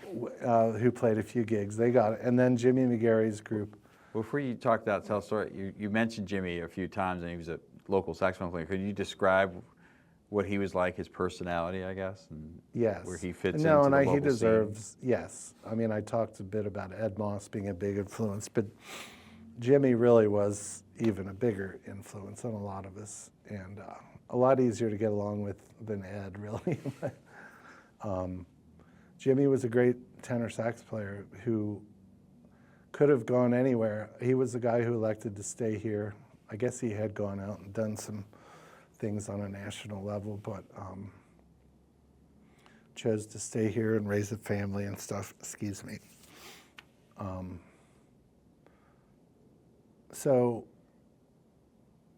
[SPEAKER 2] who played a few gigs. They got it. And then Jimmy McGary's group.
[SPEAKER 1] Before you talk about tell story, you mentioned Jimmy a few times, and he was a local saxophone player. Could you describe what he was like, his personality, I guess, and
[SPEAKER 2] yes.
[SPEAKER 1] where he fits into
[SPEAKER 2] no,
[SPEAKER 1] the
[SPEAKER 2] and
[SPEAKER 1] local
[SPEAKER 2] he deserves,
[SPEAKER 1] scene?
[SPEAKER 2] yes. I mean, I talked a bit about Ed Moss being a big influence, but Jimmy really was even a bigger influence on a lot of us, and a lot easier to get along with than Ed, really. Jimmy was a great tenor sax player who could have gone anywhere. He was the guy who elected to stay here. I guess he had gone out and done some things on a national level, but chose to stay here and raise a family and stuff. Excuse me. So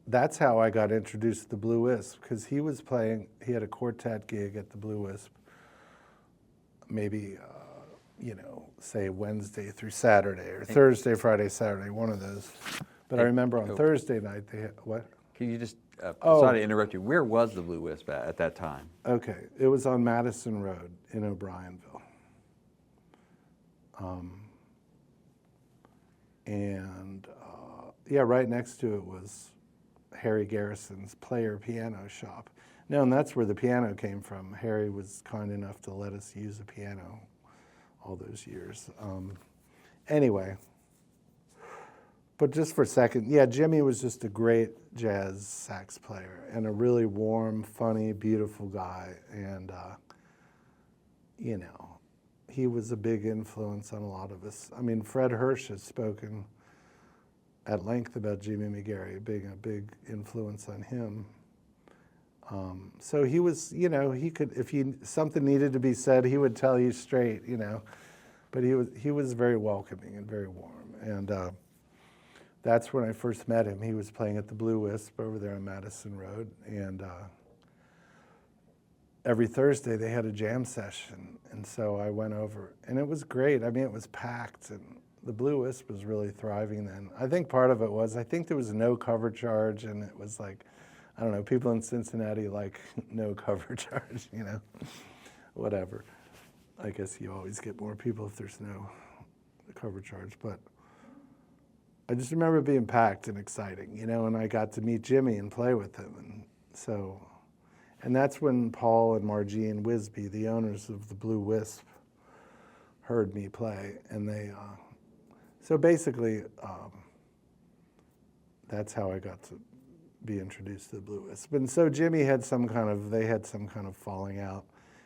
[SPEAKER 2] that's how I got introduced to the Blue Wisp, because he was playing, he had a quartet gig at the Blue Wisp, maybe, say Wednesday through Saturday, or Thursday, Friday, Saturday, one of those. But I remember on Thursday night, they had, what?
[SPEAKER 1] Can you just, sorry to interrupt you, where was the Blue Wisp at that time?
[SPEAKER 2] Okay, it was on Madison Road in O'Brienville. Right next to it was Harry Garrison's player piano shop. No, and that's where the piano came from. Harry was kind enough to let us use a piano all those years. Anyway, but just for a second, Jimmy was just a great jazz sax player and a really warm, funny, beautiful guy. And, he was a big influence on a lot of us. I mean, Fred Hirsch has spoken at length about Jimmy McGary being a big influence on him. So he was, he could, if something needed to be said, he would tell you straight, But he was very welcoming and very warm. And that's when I first met him. He was playing at the Blue Wisp over there on Madison Road. And every Thursday they had a jam session. And so I went over. And it was great. I mean, it was packed. And the Blue Wisp was really thriving then. I think part of it was, I think there was no cover charge. And it was like, I don't know, people in Cincinnati like no cover charge, whatever. I guess you always get more people if there's no cover charge. But I just remember it being packed and exciting, and I got to meet Jimmy and play with him. And that's when Paul and Margie and Wisby, the owners of the Blue Wisp, heard me play. And they, so basically, that's how I got to be introduced to the Blue Wisp. And so Jimmy had they had some kind of falling out.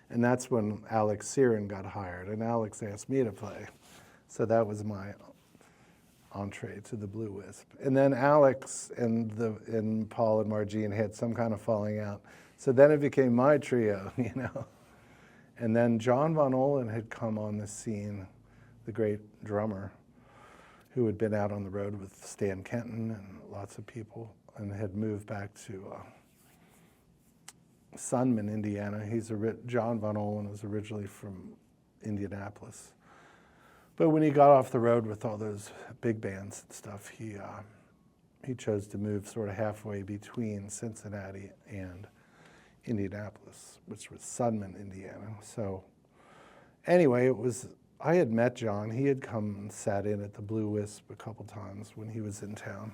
[SPEAKER 2] And that's when Alex Searin got hired. And Alex asked me to play. So that was my entree to the Blue Wisp. And then Alex and Paul and Margine had some kind of falling out. So then it became my trio, And then John Von Ohlen had come on the scene, the great drummer, who had been out on the road with Stan Kenton and lots of people, and had moved back to Sunman, Indiana. John Von Ohlen was originally from Indianapolis. But when he got off the road with all those big bands and stuff, he chose to move sort of halfway between Cincinnati and Indianapolis, which was Sunman, Indiana. So anyway, I had met John. He had come and sat in at the Blue Wisp a couple times when he was in town.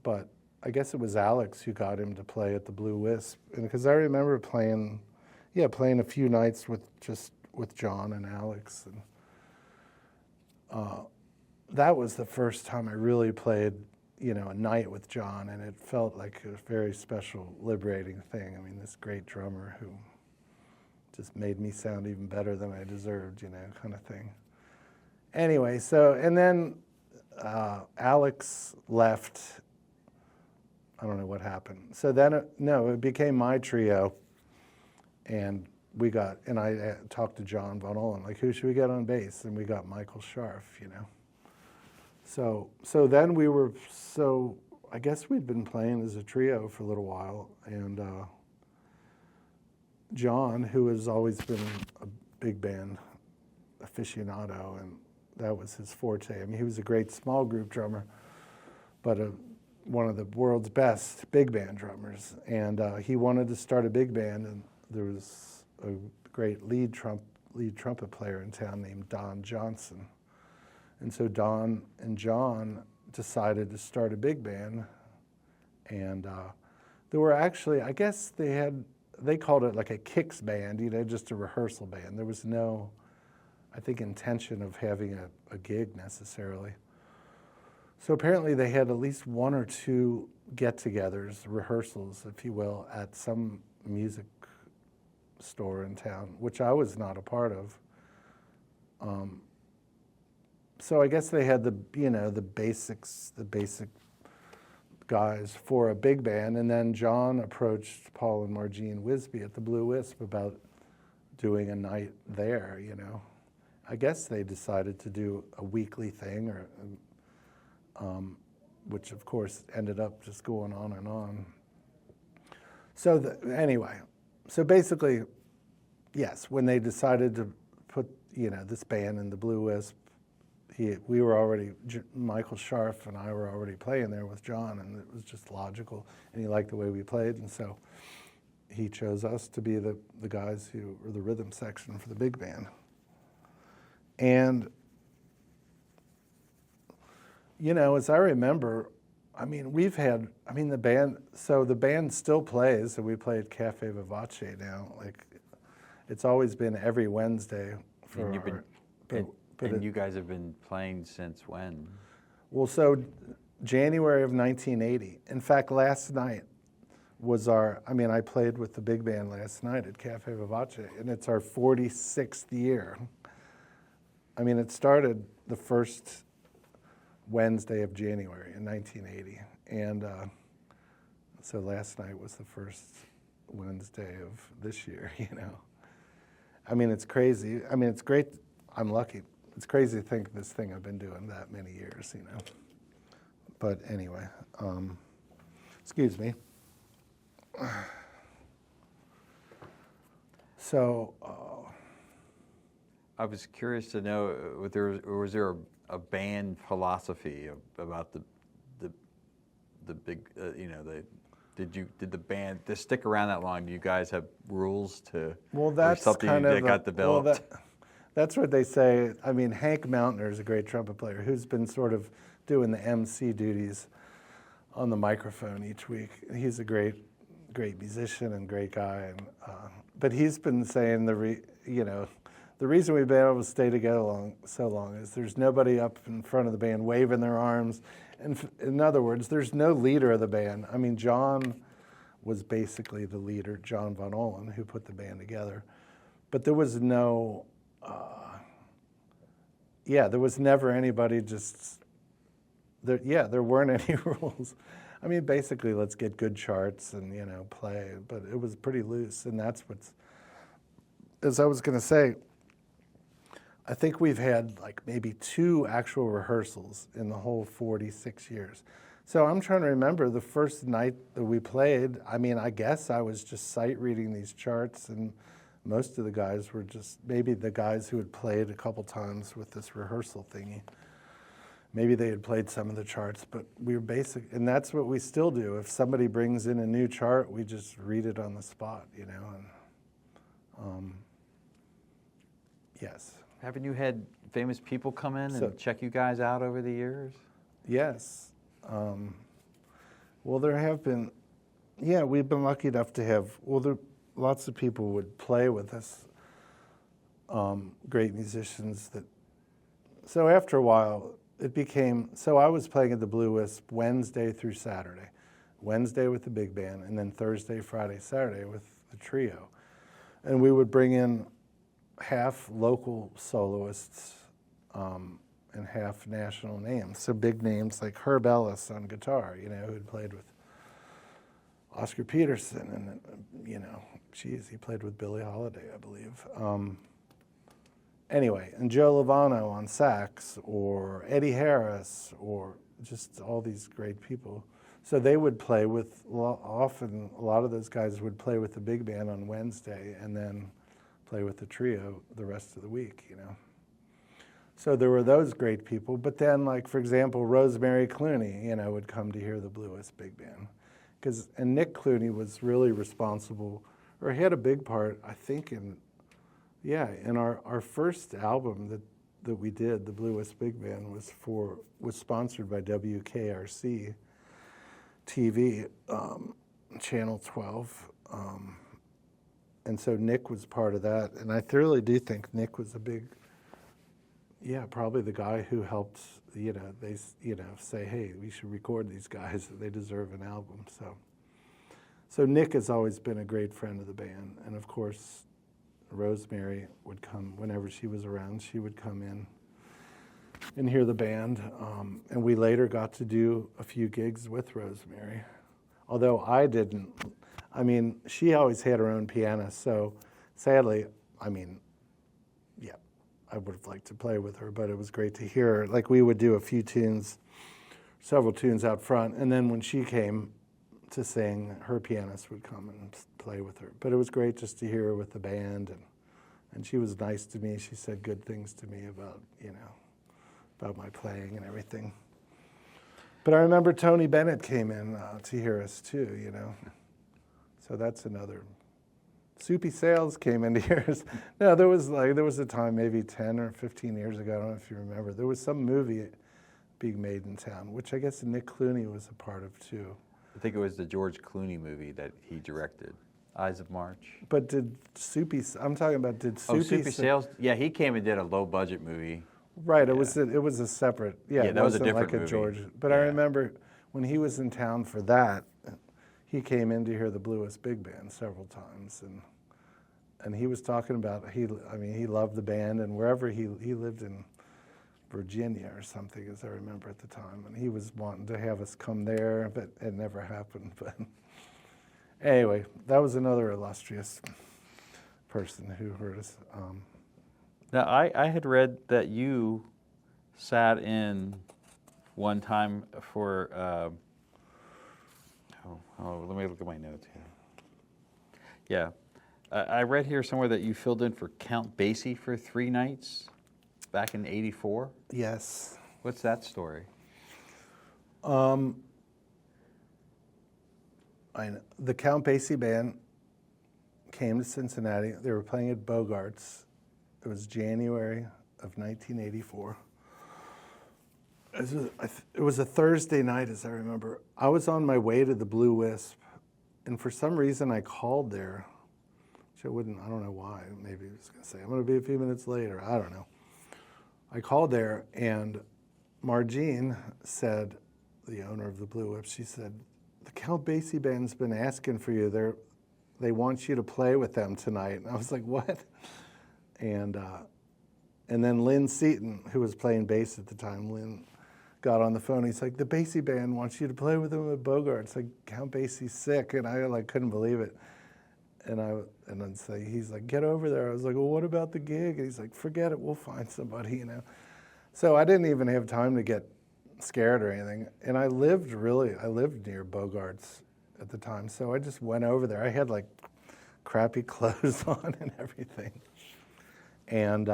[SPEAKER 2] But I guess it was Alex who got him to play at the Blue Wisp. And because I remember playing a few nights with John and Alex. And that was the first time I really played, a night with John, and it felt like a very special, liberating thing. I mean, this great drummer who just made me sound even better than I deserved, kind of thing. Anyway, and then Alex left. I don't know what happened. So then, it became my trio, and I talked to John Von Ohlen, like, who should we get on bass? And we got Michael Scharf, So then I guess we'd been playing as a trio for a little while, and John, who has always been a big band aficionado, and that was his forte. I mean, he was a great small group drummer, but one of the world's best big band drummers, and he wanted to start a big band, and there was a great lead trumpet player in town named Don Johnson. And so Don and John decided to start a big band, and there were actually, I guess they called it like a kicks band, just a rehearsal band. There was no, I think, intention of having a gig necessarily. So apparently they had at least one or two get-togethers, rehearsals, if you will, at some music store in town, which I was not a part of. So I guess they had the basic guys for a big band, and then John approached Paul and Margene Wisby at the Blue Wisp about doing a night there, I guess they decided to do a weekly thing, or which of course ended up just going on and on. So anyway, so basically, yes, when they decided to put this band in the Blue Wisp, we were already, Michael Scharf and I were already playing there with John, and it was just logical, and he liked the way we played, and so he chose us to be the guys who were the rhythm section for the big band. And as I remember, the band still plays, and we play at Cafe Vivace now. Like, it's always been every Wednesday for
[SPEAKER 1] And you guys have been playing since when?
[SPEAKER 2] Well, so January of 1980. In fact, last night was I played with the big band last night at Cafe Vivace, and it's our 46th year. It started the first Wednesday of January in 1980, and so last night was the first Wednesday of this year, It's crazy. It's great. I'm lucky. It's crazy to think this thing I've been doing that many years, But anyway, excuse me. So
[SPEAKER 1] I was curious to know, was there a band philosophy about the big, did the band to stick around that long? Do you guys have rules to?
[SPEAKER 2] Well, that's
[SPEAKER 1] something
[SPEAKER 2] kind
[SPEAKER 1] that
[SPEAKER 2] of
[SPEAKER 1] got developed.
[SPEAKER 2] Well, that's what they say. Hank Mountner is a great trumpet player who's been sort of doing the MC duties on the microphone each week. He's a great musician and great guy, and but he's been saying the reason we've been able to stay together so long is there's nobody up in front of the band waving their arms. And in other words, there's no leader of the band. John was basically the leader, John Von Ohlen, who put the band together. But there was no, there was never anybody there weren't any rules. Basically, let's get good charts and, play. But it was pretty loose, and that's as I was going to say, I think we've had maybe 2 actual rehearsals in the whole 46 years. So I'm trying to remember the first night that we played. I guess I was just sight reading these charts, and most of the guys were just maybe the guys who had played a couple times with this rehearsal thingy. Maybe they had played some of the charts, but we were and that's what we still do. If somebody brings in a new chart, we just read it on the spot, and yes.
[SPEAKER 1] Haven't you had famous people come in and check you guys out over the years?
[SPEAKER 2] Yes. Well, there have been, we've been lucky enough to have, lots of people would play with us, great musicians so after a while, it became, I was playing at the Blue Wisp Wednesday through Saturday. Wednesday with the big band, and then Thursday, Friday, Saturday with the trio. And we would bring in half local soloists and half national names. So big names like Herb Ellis on guitar, who had played with Oscar Peterson, and, he played with Billie Holiday, I believe. Anyway, and Joe Lovano on sax, or Eddie Harris, or just all these great people. So they would play with, often a lot of those guys would play with the big band on Wednesday and then play with the trio the rest of the week, So there were those great people. But then, like, for example, Rosemary Clooney, would come to hear the Blue Wisp Big Band. And Nick Clooney was really responsible, or he had a big part, I think, in our first album that we did, the Blue Wisp Big Band, was sponsored by WKRC TV, Channel 12. And so Nick was part of that. And I thoroughly do think Nick was probably the guy who helped, say, hey, we should record these guys. They deserve an album. So Nick has always been a great friend of the band. And of course, Rosemary would come whenever she was around. She would come in and hear the band. And we later got to do a few gigs with Rosemary. Although I didn't. I mean, she always had her own pianist. So sadly, I would have liked to play with her, but it was great to hear her. Like, we would do a few tunes, several tunes out front, and then when she came to sing, her pianist would come and play with her. But it was great just to hear her with the band, and she was nice to me. She said good things to me about my playing and everything. But I remember Tony Bennett came in to hear us too, So that's another. Soupy Sales came into here. No, there was a time maybe 10 or 15 years ago, I don't know if you remember, there was some movie being made in town, which I guess Nick Clooney was a part of too.
[SPEAKER 1] I think it was the George Clooney movie that he directed, Eyes of March.
[SPEAKER 2] But did Soupy
[SPEAKER 1] Sales? Yeah, he came and did a low-budget movie.
[SPEAKER 2] Right, it was a separate,
[SPEAKER 1] that was a different
[SPEAKER 2] like
[SPEAKER 1] movie.
[SPEAKER 2] George. But I remember when he was in town for that, he came in to hear the Blue Wisp Big Band several times, and he was talking about he loved the band, and wherever he lived in Virginia or something, as I remember at the time, and he was wanting to have us come there, but it never happened. But anyway, that was another illustrious person who heard us.
[SPEAKER 1] Now, I had read that you sat in one time for. Let me look at my notes here. Yeah. I read here somewhere that you filled in for Count Basie for 3 nights back in '84.
[SPEAKER 2] Yes.
[SPEAKER 1] What's that story?
[SPEAKER 2] The Count Basie band came to Cincinnati. They were playing at Bogart's. It was January of 1984. It was a Thursday night, as I remember. I was on my way to the Blue Wisp, and for some reason I called there. I don't know why. Maybe I was going to say, I'm going to be a few minutes later. I don't know. I called there, and Margene said, the owner of the Blue Whip, she said, the Count Basie band's been asking for you. They want you to play with them tonight. And I was like, what? And then Lynn Seaton, who was playing bass at the time, Lynn got on the phone. He's like, the Basie band wants you to play with them at Bogart's. Like, Count Basie's sick. And I couldn't believe it. And then he's like, get over there. I was like, well, what about the gig? And he's like, forget it, we'll find somebody, So I didn't even have time to get scared or anything. And I lived near Bogart's at the time. So I just went over there. I had like crappy clothes on and everything. And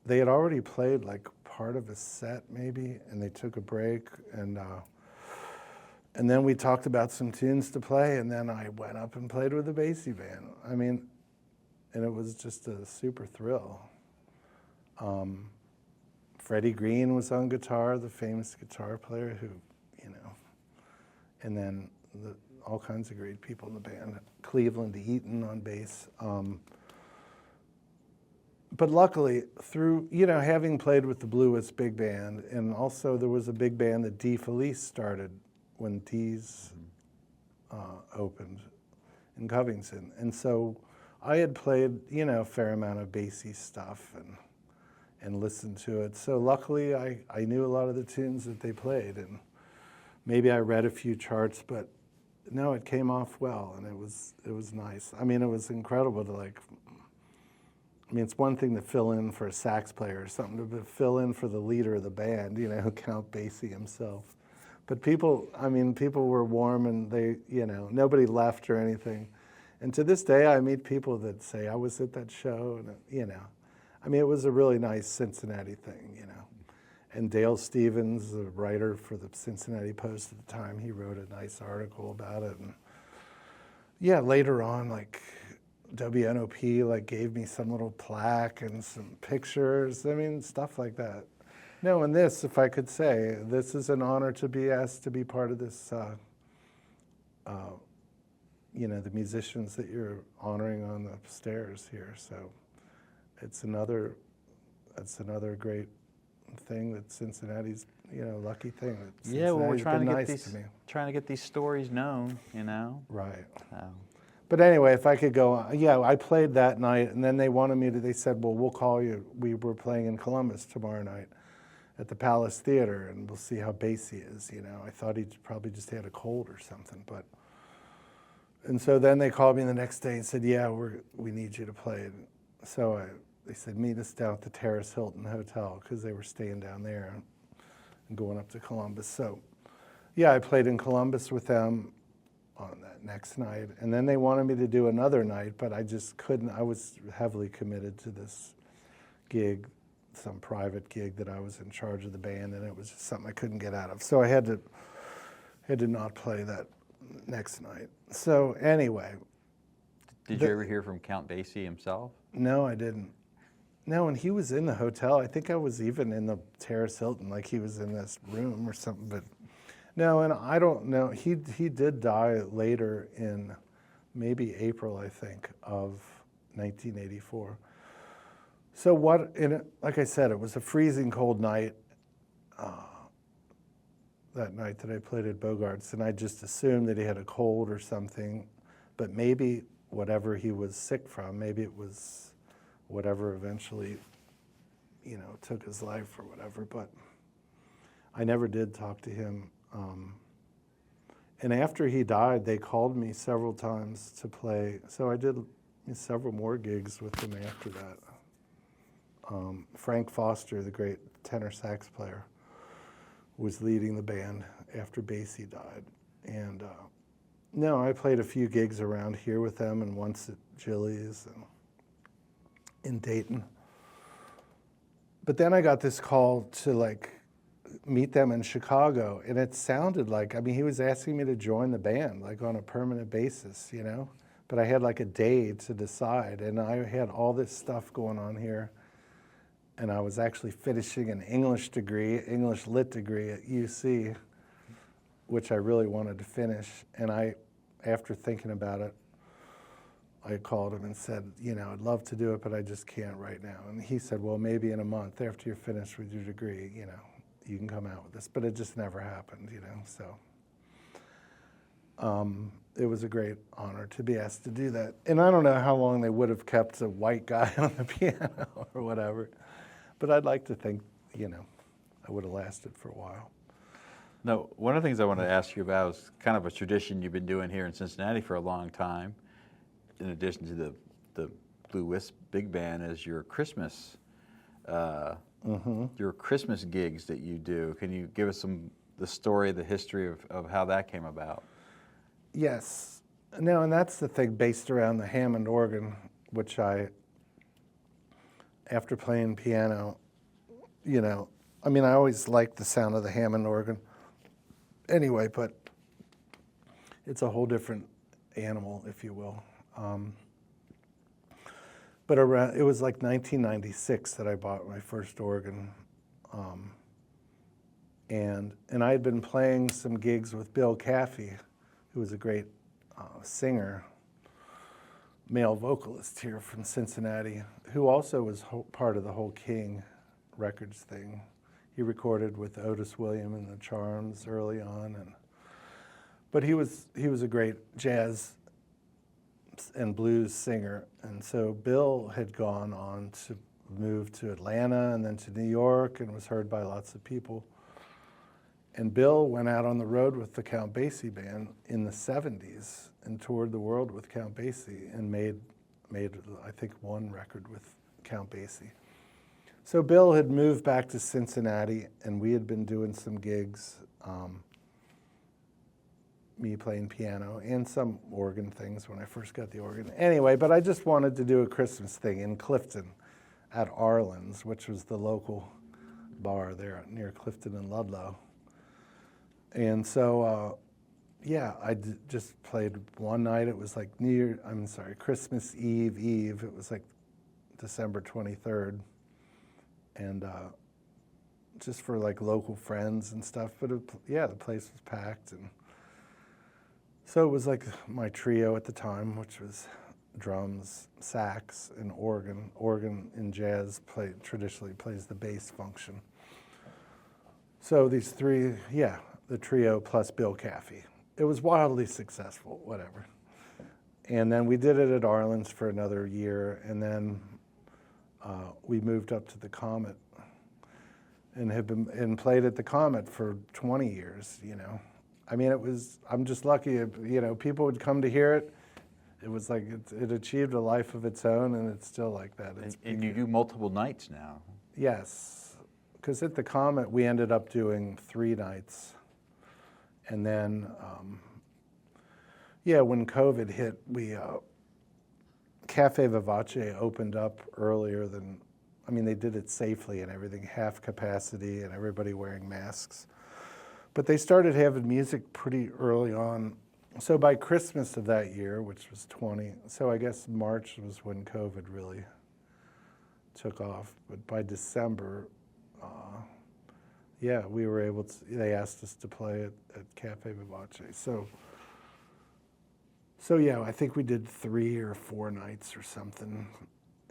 [SPEAKER 2] they had already played like part of a set maybe, and they took a break, and then we talked about some tunes to play, and then I went up and played with the Basie band. And it was just a super thrill. Freddie Green was on guitar, the famous guitar player who, and then all kinds of great people in the band. Cleveland Eaton on bass. But luckily, through, having played with the Blue Wisp Big Band, and also there was a big band that Dee Felice started when Dee's opened in Covington. And so I had played, a fair amount of Basie stuff and listened to it. So luckily I knew a lot of the tunes that they played, and maybe I read a few charts, but no, it came off well, and it was nice. It was incredible to it's one thing to fill in for a sax player or something, to fill in for the leader of the band, Count Basie himself. But people were warm, and they, nobody left or anything. And to this day, I meet people that say, I was at that show, and, I mean, it was a really nice Cincinnati thing, you know. And Dale Stevens, the writer for the Cincinnati Post at the time, he wrote a nice article about it. And yeah, later on, like WNOP like gave me some little plaque and some pictures. I mean, stuff like that. No, and this, if I could say, this is an honor to be asked to be part of this, you know, the musicians that you're honoring on the stairs here. So that's another great thing that Cincinnati's, you know, lucky thing. That
[SPEAKER 1] Yeah, well, we're
[SPEAKER 2] Cincinnati's
[SPEAKER 1] trying to
[SPEAKER 2] been
[SPEAKER 1] get
[SPEAKER 2] nice
[SPEAKER 1] these
[SPEAKER 2] to me.
[SPEAKER 1] trying to get these stories known, you know.
[SPEAKER 2] Right.
[SPEAKER 1] So.
[SPEAKER 2] But anyway, if I could go on, yeah, I played that night, and then they wanted me to, they said, well, we'll call you. We were playing in Columbus tomorrow night at the Palace Theater, and we'll see how Basie is, you know. I thought he probably just had a cold or something, but. And so then they called me the next day and said, yeah, we need you to play. So they said, meet us down at the Terrace Hilton Hotel, because they were staying down there and going up to Columbus. So yeah, I played in Columbus with them on that next night. And then they wanted me to do another night, but I just couldn't. I was heavily committed to this gig, some private gig that I was in charge of the band, and it was just something I couldn't get out of. So I had to not play that next night. So anyway.
[SPEAKER 1] Did you ever hear from Count Basie himself?
[SPEAKER 2] No, I didn't. No, and he was in the hotel. I think I was even in the Terrace Hilton, like he was in this room or something, but no, and I don't know. He did die later in maybe April, I think, of 1984. So like I said, it was a freezing cold night that night that I played at Bogart's, and I just assumed that he had a cold or something, but maybe whatever he was sick from, maybe it was whatever eventually, you know, took his life or whatever, but I never did talk to him. And after he died, they called me several times to play. So I did several more gigs with him after that. Frank Foster, the great tenor sax player, was leading the band after Basie died. And no, I played a few gigs around here with them, and once at Jilly's and in Dayton. But then I got this call to like meet them in Chicago, and it sounded like, I mean, he was asking me to join the band, like on a permanent basis, you know? But I had like a day to decide, and I had all this stuff going on here, and I was actually finishing an English lit degree at UC, which I really wanted to finish. And after thinking about it, I called him and said, you know, I'd love to do it, but I just can't right now. And he said, well, maybe in a month after you're finished with your degree, you know, you can come out with this. But it just never happened, you know, so. It was a great honor to be asked to do that. And I don't know how long they would have kept a white guy on the piano or whatever, but I'd like to think, you know, I would have lasted for a while.
[SPEAKER 1] No, one of the things I wanted to ask you about is kind of a tradition you've been doing here in Cincinnati for a long time, in addition to the Blue Wisp Big Band, is your Christmas gigs that you do. Can you give us the story, the history of how that came about?
[SPEAKER 2] Yes. No, and that's the thing based around the Hammond organ, which after playing piano, you know, I mean, I always liked the sound of the Hammond organ anyway, but it's a whole different animal, if you will. But it was like 1996 that I bought my first organ. And I had been playing some gigs with Bill Caffey, who was a great singer, male vocalist here from Cincinnati, who also was part of the whole King Records thing. He recorded with Otis William and the Charms early on, but he was a great jazz and blues singer. And so Bill had gone on to move to Atlanta and then to New York and was heard by lots of people. And Bill went out on the road with the Count Basie band in the 70s and toured the world with Count Basie and made I think one record with Count Basie. So Bill had moved back to Cincinnati, and we had been doing some gigs, me playing piano and some organ things when I first got the organ. Anyway, but I just wanted to do a Christmas thing in Clifton. at Arlen's, which was the local bar there near Clifton and Ludlow. And so, I just played one night. It was like Christmas Eve. It was like December 23rd. And just for like local friends and stuff. But the place was packed. And so it was like my trio at the time, which was drums, sax, and organ. Organ in jazz traditionally plays the bass function. So these three, the trio plus Bill Caffey. It was wildly successful, whatever. And then we did it at Arlen's for another year, and then we moved up to the Comet and played at the Comet for 20 years, I mean, I'm just lucky, people would come to hear it. It was like it achieved a life of its own, and it's still like that.
[SPEAKER 1] And you do multiple nights now.
[SPEAKER 2] Yes, because at the Comet, we ended up doing 3 nights. And then, when COVID hit, Cafe Vivace opened up earlier than, they did it safely and everything, half capacity and everybody wearing masks. But they started having music pretty early on. So by Christmas of that year, which was 20, so I guess March was when COVID really took off. But by December, we were able to, they asked us to play at Cafe Vivace. So I think we did 3 or 4 nights or something.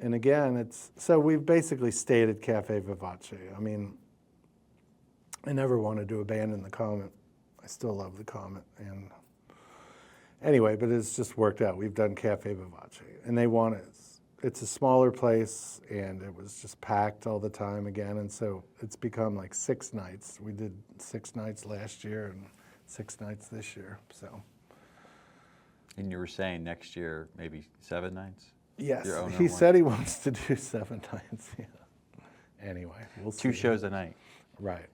[SPEAKER 2] And again, so we've basically stayed at Cafe Vivace. I never wanted to abandon the Comet. I still love the Comet. And anyway, but it's just worked out. We've done Cafe Vivace. And they want it. It's a smaller place, and it was just packed all the time again. And so it's become like 6 nights. We did 6 nights last year and 6 nights this year. So.
[SPEAKER 1] And you were saying next year maybe 7 nights?
[SPEAKER 2] Yes, he said he wants to do 7 nights. Yeah. Anyway, we'll see.
[SPEAKER 1] 2 shows a night.
[SPEAKER 2] Right.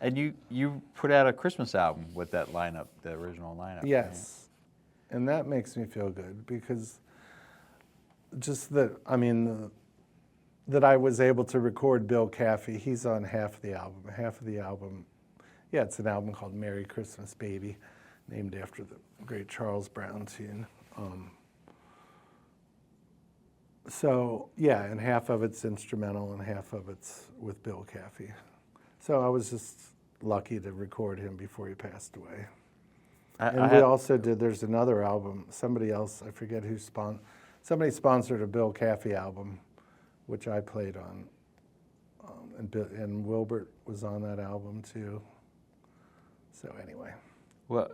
[SPEAKER 1] And you put out a Christmas album with that lineup, the original lineup.
[SPEAKER 2] Yes, right? And that makes me feel good because just that, that I was able to record Bill Caffey. He's on half of the album. Half of the album, it's an album called Merry Christmas Baby, named after the great Charles Brown tune. And half of it's instrumental and half of it's with Bill Caffey. So I was just lucky to record him before he passed away. We also did, there's another album, somebody else, I forget who somebody sponsored a Bill Caffey album, which I played on. And Wilbert was on that album too. So anyway.
[SPEAKER 1] Well,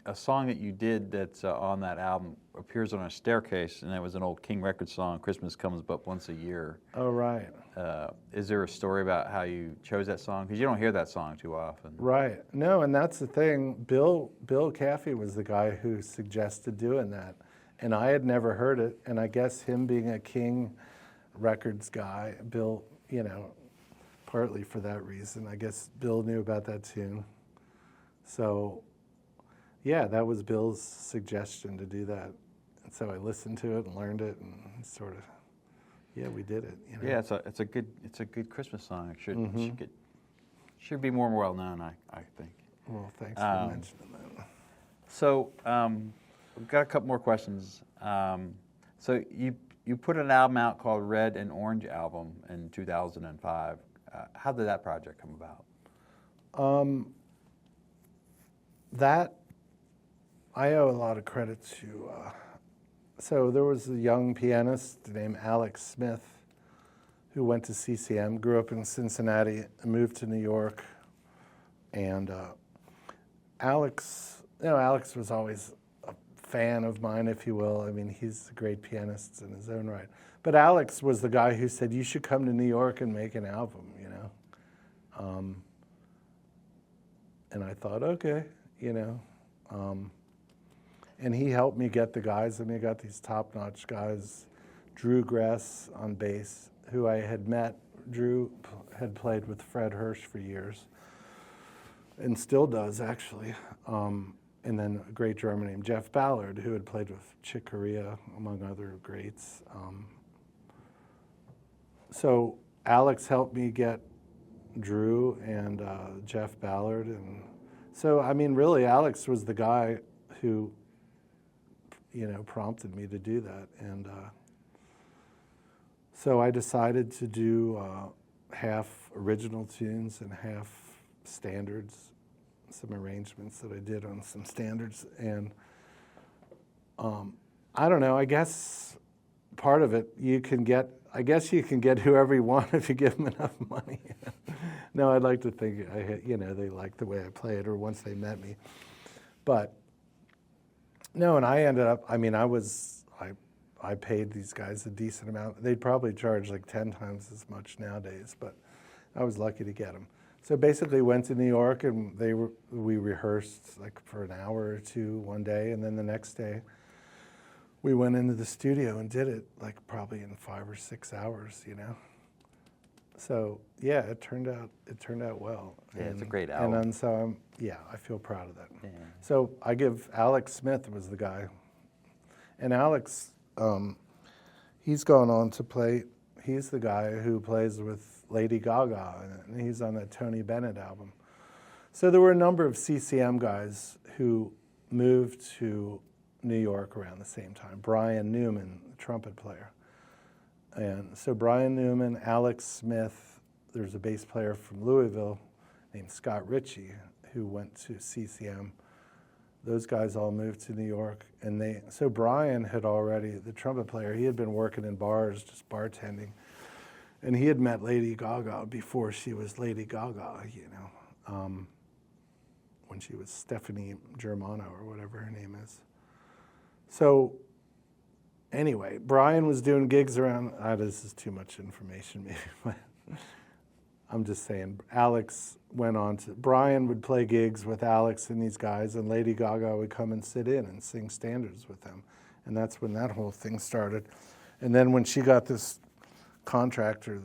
[SPEAKER 1] a song that you did that's on that album appears on a staircase, and it was an old King Records song, Christmas Comes But Once a Year.
[SPEAKER 2] Oh, right.
[SPEAKER 1] Is there a story about how you chose that song? Because you don't hear that song too often.
[SPEAKER 2] Right. No, and that's the thing. Bill Caffey was the guy who suggested doing that, and I had never heard it, and I guess him being a King Records guy, Bill, partly for that reason, I guess Bill knew about that tune. So, that was Bill's suggestion to do that. And so I listened to it and learned it and sort of, we did it.
[SPEAKER 1] Yeah, it's a good Christmas song. It should be more well known, I think.
[SPEAKER 2] Well, thanks for mentioning that.
[SPEAKER 1] So, we've got a couple more questions. So you put an album out called Red and Orange Album in 2005. How did that project come about?
[SPEAKER 2] That, I owe a lot of credit to, so there was a young pianist named Alex Smith who went to CCM, grew up in Cincinnati, moved to New York, and Alex was always a fan of mine, if you will. He's a great pianist in his own right. But Alex was the guy who said, you should come to New York and make an album, and I thought, okay. And he helped me get the guys. I got these top-notch guys. Drew Gress on bass, who I had met. Drew had played with Fred Hirsch for years, and still does, actually. And then a great drummer named Jeff Ballard, who had played with Chick Corea, among other greats. so Alex helped me get Drew and Jeff Ballard, and so I mean, really, Alex was the guy who, prompted me to do that, and so I decided to do half original tunes and half standards, some arrangements that I did on some standards, and I don't know. I guess part of it you can get whoever you want if you give them enough money. No, I'd like to think they like the way I play it, or once they met me. But no, and I ended up. I mean, I paid these guys a decent amount. They'd probably charge like 10 times as much nowadays, but I was lucky to get them. So basically, went to New York, and we rehearsed like for an hour or two one day, and then the next day we went into the studio and did it like probably in 5 or 6 hours, So yeah, it turned out well.
[SPEAKER 1] Yeah, it's a great album.
[SPEAKER 2] And then so I feel proud of that.
[SPEAKER 1] Yeah.
[SPEAKER 2] So I give Alex Smith was the guy, and Alex, he's gone on to play. He's the guy who plays with Lady Gaga, and he's on that Tony Bennett album. So there were a number of CCM guys who moved to New York around the same time. Brian Newman, the trumpet player. And so Brian Newman, Alex Smith, there's a bass player from Louisville named Scott Ritchie who went to CCM. Those guys all moved to New York, and so Brian had already, the trumpet player, he had been working in bars, just bartending, and he had met Lady Gaga before she was Lady Gaga, when she was Stephanie Germano or whatever her name is. So anyway, Brian was doing gigs around, this is too much information maybe, but I'm just saying, Brian would play gigs with Alex and these guys, and Lady Gaga would come and sit in and sing standards with them. And that's when that whole thing started. And then when she got this contractor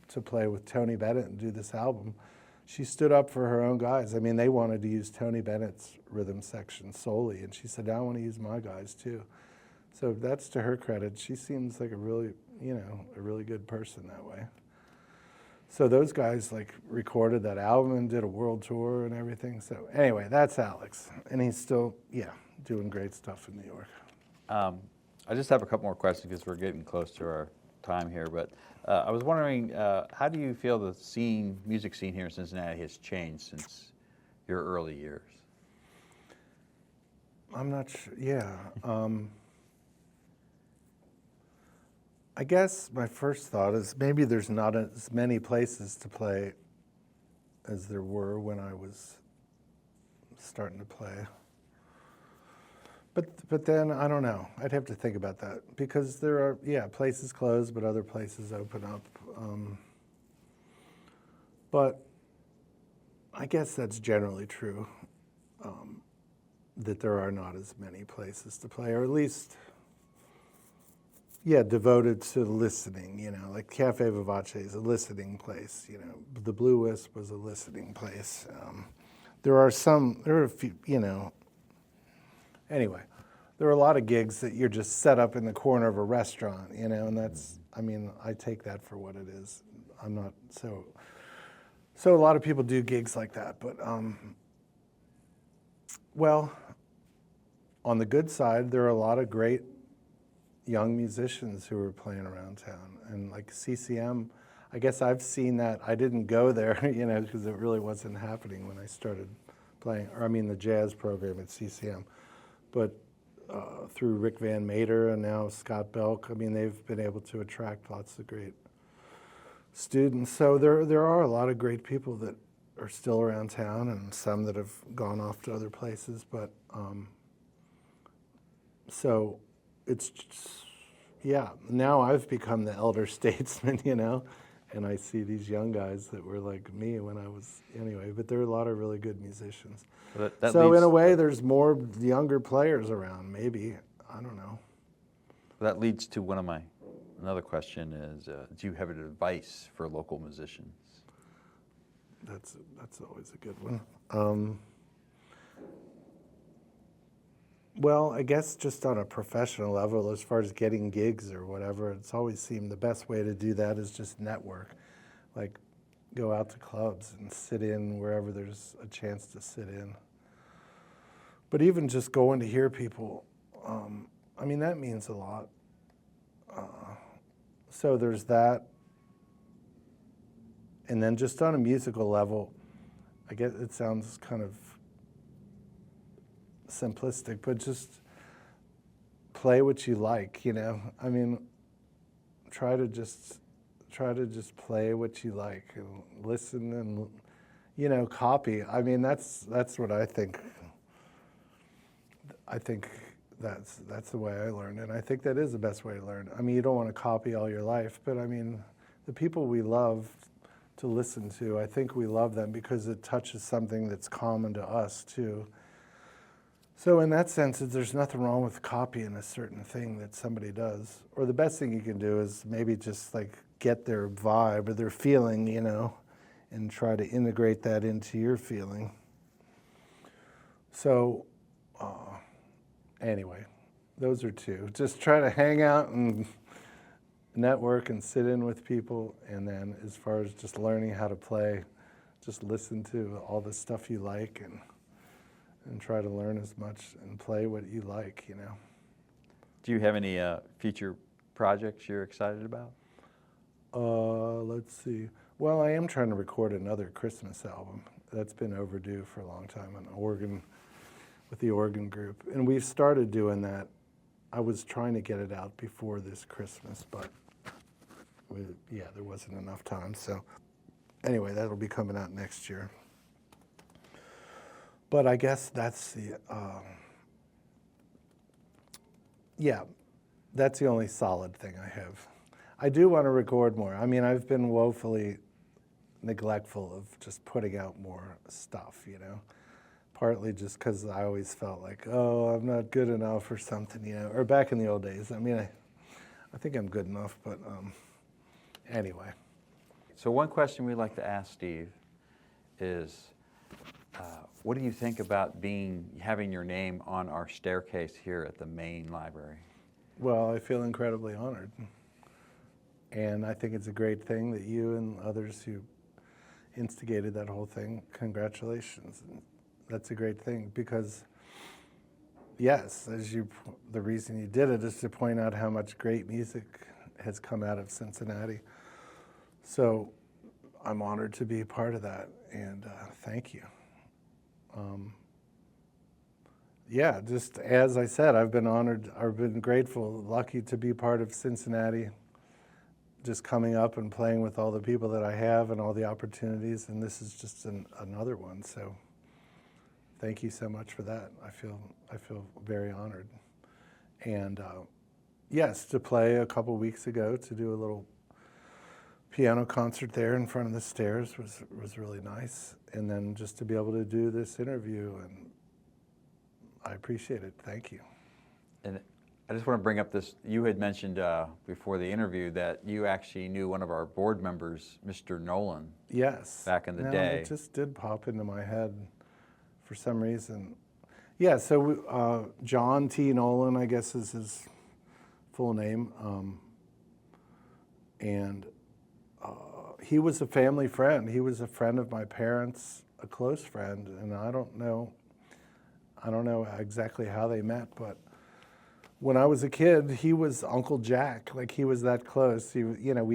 [SPEAKER 2] to play with Tony Bennett and do this album, she stood up for her own guys. I mean, they wanted to use Tony Bennett's rhythm section solely, and she said, I want to use my guys too. So that's to her credit. She seems like a really good person that way. So those guys recorded that album and did a world tour and everything. So anyway, that's Alex, and he's still doing great stuff in New York.
[SPEAKER 1] I just have a couple more questions because we're getting close to our time here. But I was wondering, how do you feel the music scene here in Cincinnati has changed since your early years?
[SPEAKER 2] I'm not sure. Yeah. I guess my first thought is maybe there's not as many places to play as there were when I was starting to play. But then, I don't know. I'd have to think about that. Because there are, places close, but other places open up. But I guess that's generally true, that there are not as many places to play, or at least... devoted to listening, like Cafe Vivace is a listening place, the Blue Wisp was a listening place. There are a few, anyway, there are a lot of gigs that you're just set up in the corner of a restaurant, and that's, I take that for what it is. I'm not so a lot of people do gigs like that, but, well, on the good side, there are a lot of great young musicians who were playing around town, and like CCM, I guess I've seen that. I didn't go there, because it really wasn't happening when I started playing, the jazz program at CCM. But through Rick Van Mater and now Scott Belk, they've been able to attract lots of great students. So there are a lot of great people that are still around town, and some that have gone off to other places. But so it's now I've become the elder statesman, and I see these young guys that were like me when I was, but there are a lot of really good musicians. So in a way, there's more younger players around, maybe. I don't know.
[SPEAKER 1] That leads to another question is, do you have advice for local musicians?
[SPEAKER 2] That's always a good one. Well, I guess just on a professional level, as far as getting gigs or whatever, it's always seemed the best way to do that is just network. Like, go out to clubs and sit in wherever there's a chance to sit in. But even just going to hear people, I mean, that means a lot. So there's that. And then just on a musical level, I guess it sounds kind of simplistic, but just play what you like, you know? I mean, try to just play what you like and listen and, you know, copy. I mean, that's what I think. I think that's the way I learn, and I think that is the best way to learn. I mean, you don't want to copy all your life, but I mean, the people we love to listen to, I think we love them because it touches something that's common to us too. So in that sense, there's nothing wrong with copying a certain thing that somebody does. Or the best thing you can do is maybe just like get their vibe or their feeling, you know, and try to integrate that into your feeling. So anyway, those are two. Just try to hang out and network and sit in with people. And then as far as just learning how to play, just listen to all the stuff you like and try to learn as much and play what you like, you know.
[SPEAKER 1] Do you have any future projects you're excited about?
[SPEAKER 2] Let's see. Well, I am trying to record another Christmas album. That's been overdue for a long time on organ, with the organ group. And we've started doing that. I was trying to get it out before this Christmas, but there wasn't enough time. So anyway, that'll be coming out next year. But I guess that's the, that's the only solid thing I have. I do want to record more. I mean, I've been woefully neglectful of just putting out more stuff, you know, partly just because I always felt like, oh, I'm not good enough or something, you know, or back in the old days. I mean, I think I'm good enough, but anyway.
[SPEAKER 1] So one question we like to ask Steve is, what do you think about having your name on our staircase here at the main library?
[SPEAKER 2] Well, I feel incredibly honored. And I think it's a great thing that you and others who instigated that whole thing, congratulations. That's a great thing because, yes, the reason you did it is to point out how much great music has come out of Cincinnati. So I'm honored to be a part of that, and thank you. Just as I said, I've been honored, I've been grateful, lucky to be part of Cincinnati, just coming up and playing with all the people that I have and all the opportunities, and this is just another one. So thank you so much for that. I feel very honored. And yes, to play a couple weeks ago, to do a little piano concert there in front of the stairs was really nice. And then just to be able to do this interview, and I appreciate it. Thank you.
[SPEAKER 1] And I just want to bring up this. You had mentioned before the interview that you actually knew one of our board members, Mr. Nolan.
[SPEAKER 2] Yes.
[SPEAKER 1] Back in the day.
[SPEAKER 2] It just did pop into my head for some reason. Yeah, so John T. Nolan, I guess is his full name. And he was a family friend. He was a friend of my parents, a close friend, and I don't know exactly how they met, but when I was a kid, he was Uncle Jack. Like, he was that close. We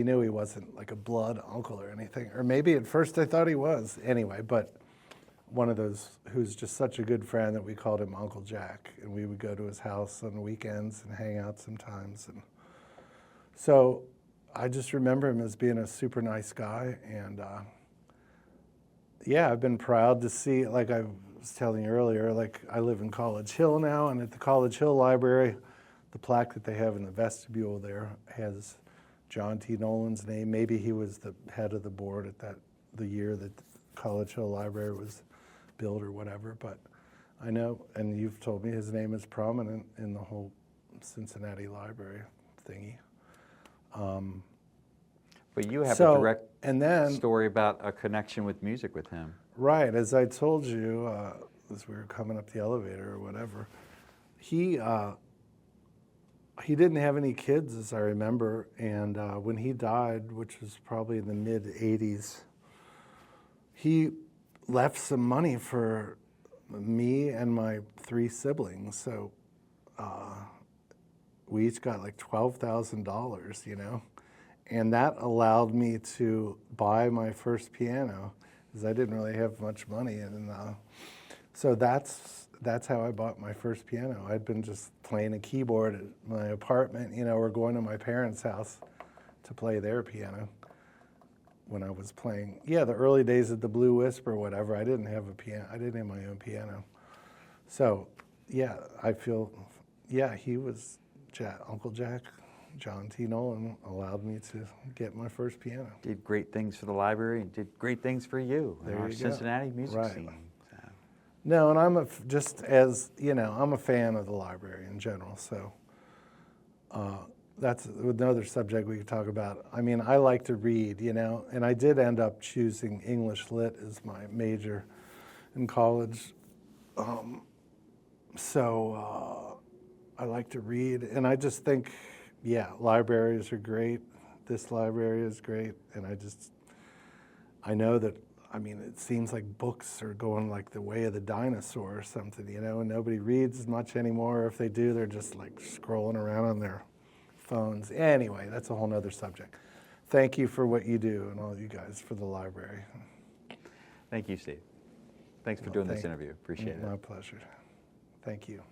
[SPEAKER 2] knew he wasn't like a blood uncle or anything. Or maybe at first I thought he was. Anyway, but one of those who's just such a good friend that we called him Uncle Jack. And we would go to his house on the weekends and hang out sometimes. And so I just remember him as being a super nice guy. And I've been proud to see, like I was telling you earlier, like I live in College Hill now, and at the College Hill Library, the plaque that they have in the vestibule there has John T. Nolan's name. Maybe he was the head of the board at the year that the College Hill Library was built or whatever. But I know, and you've told me his name is prominent in the whole Cincinnati Library thingy.
[SPEAKER 1] But you have a direct story about a connection with music with him.
[SPEAKER 2] Right, as I told you, as we were coming up the elevator or whatever, he didn't have any kids, as I remember, and when he died, which was probably in the mid-'80s, he left some money for me and my 3 siblings. So we each got like $12,000, you know, and that allowed me to buy my first piano, because I didn't really have much money, and so that's how I bought my first piano. I'd been just playing a keyboard at my apartment, you know, or going to my parents' house to play their piano when I was playing. Yeah, the early days of the Blue Wisp or whatever, I didn't have a piano. I didn't have my own piano. So, yeah, I feel, yeah, he was Uncle Jack, John T. Nolan, allowed me to get my first piano.
[SPEAKER 1] Did great things for the library and did great things for you in our
[SPEAKER 2] you go.
[SPEAKER 1] Cincinnati music
[SPEAKER 2] Right.
[SPEAKER 1] scene.
[SPEAKER 2] No, and I'm just as, you know, I'm a fan of the library in general, so that's another subject we could talk about. I mean, I like to read, you know, and I did end up choosing English Lit as my major in college. So I like to read, and I just think, yeah, libraries are great. This library is great, and I know that, I mean, it seems like books are going like the way of the dinosaur or something, you know, and nobody reads much anymore. If they do, they're just like scrolling around on their phones. Anyway, that's a whole nother subject. Thank you for what you do and all you guys for the library.
[SPEAKER 1] Thank you, Steve. Thanks for doing this interview. Appreciate it.
[SPEAKER 2] My pleasure. Thank you.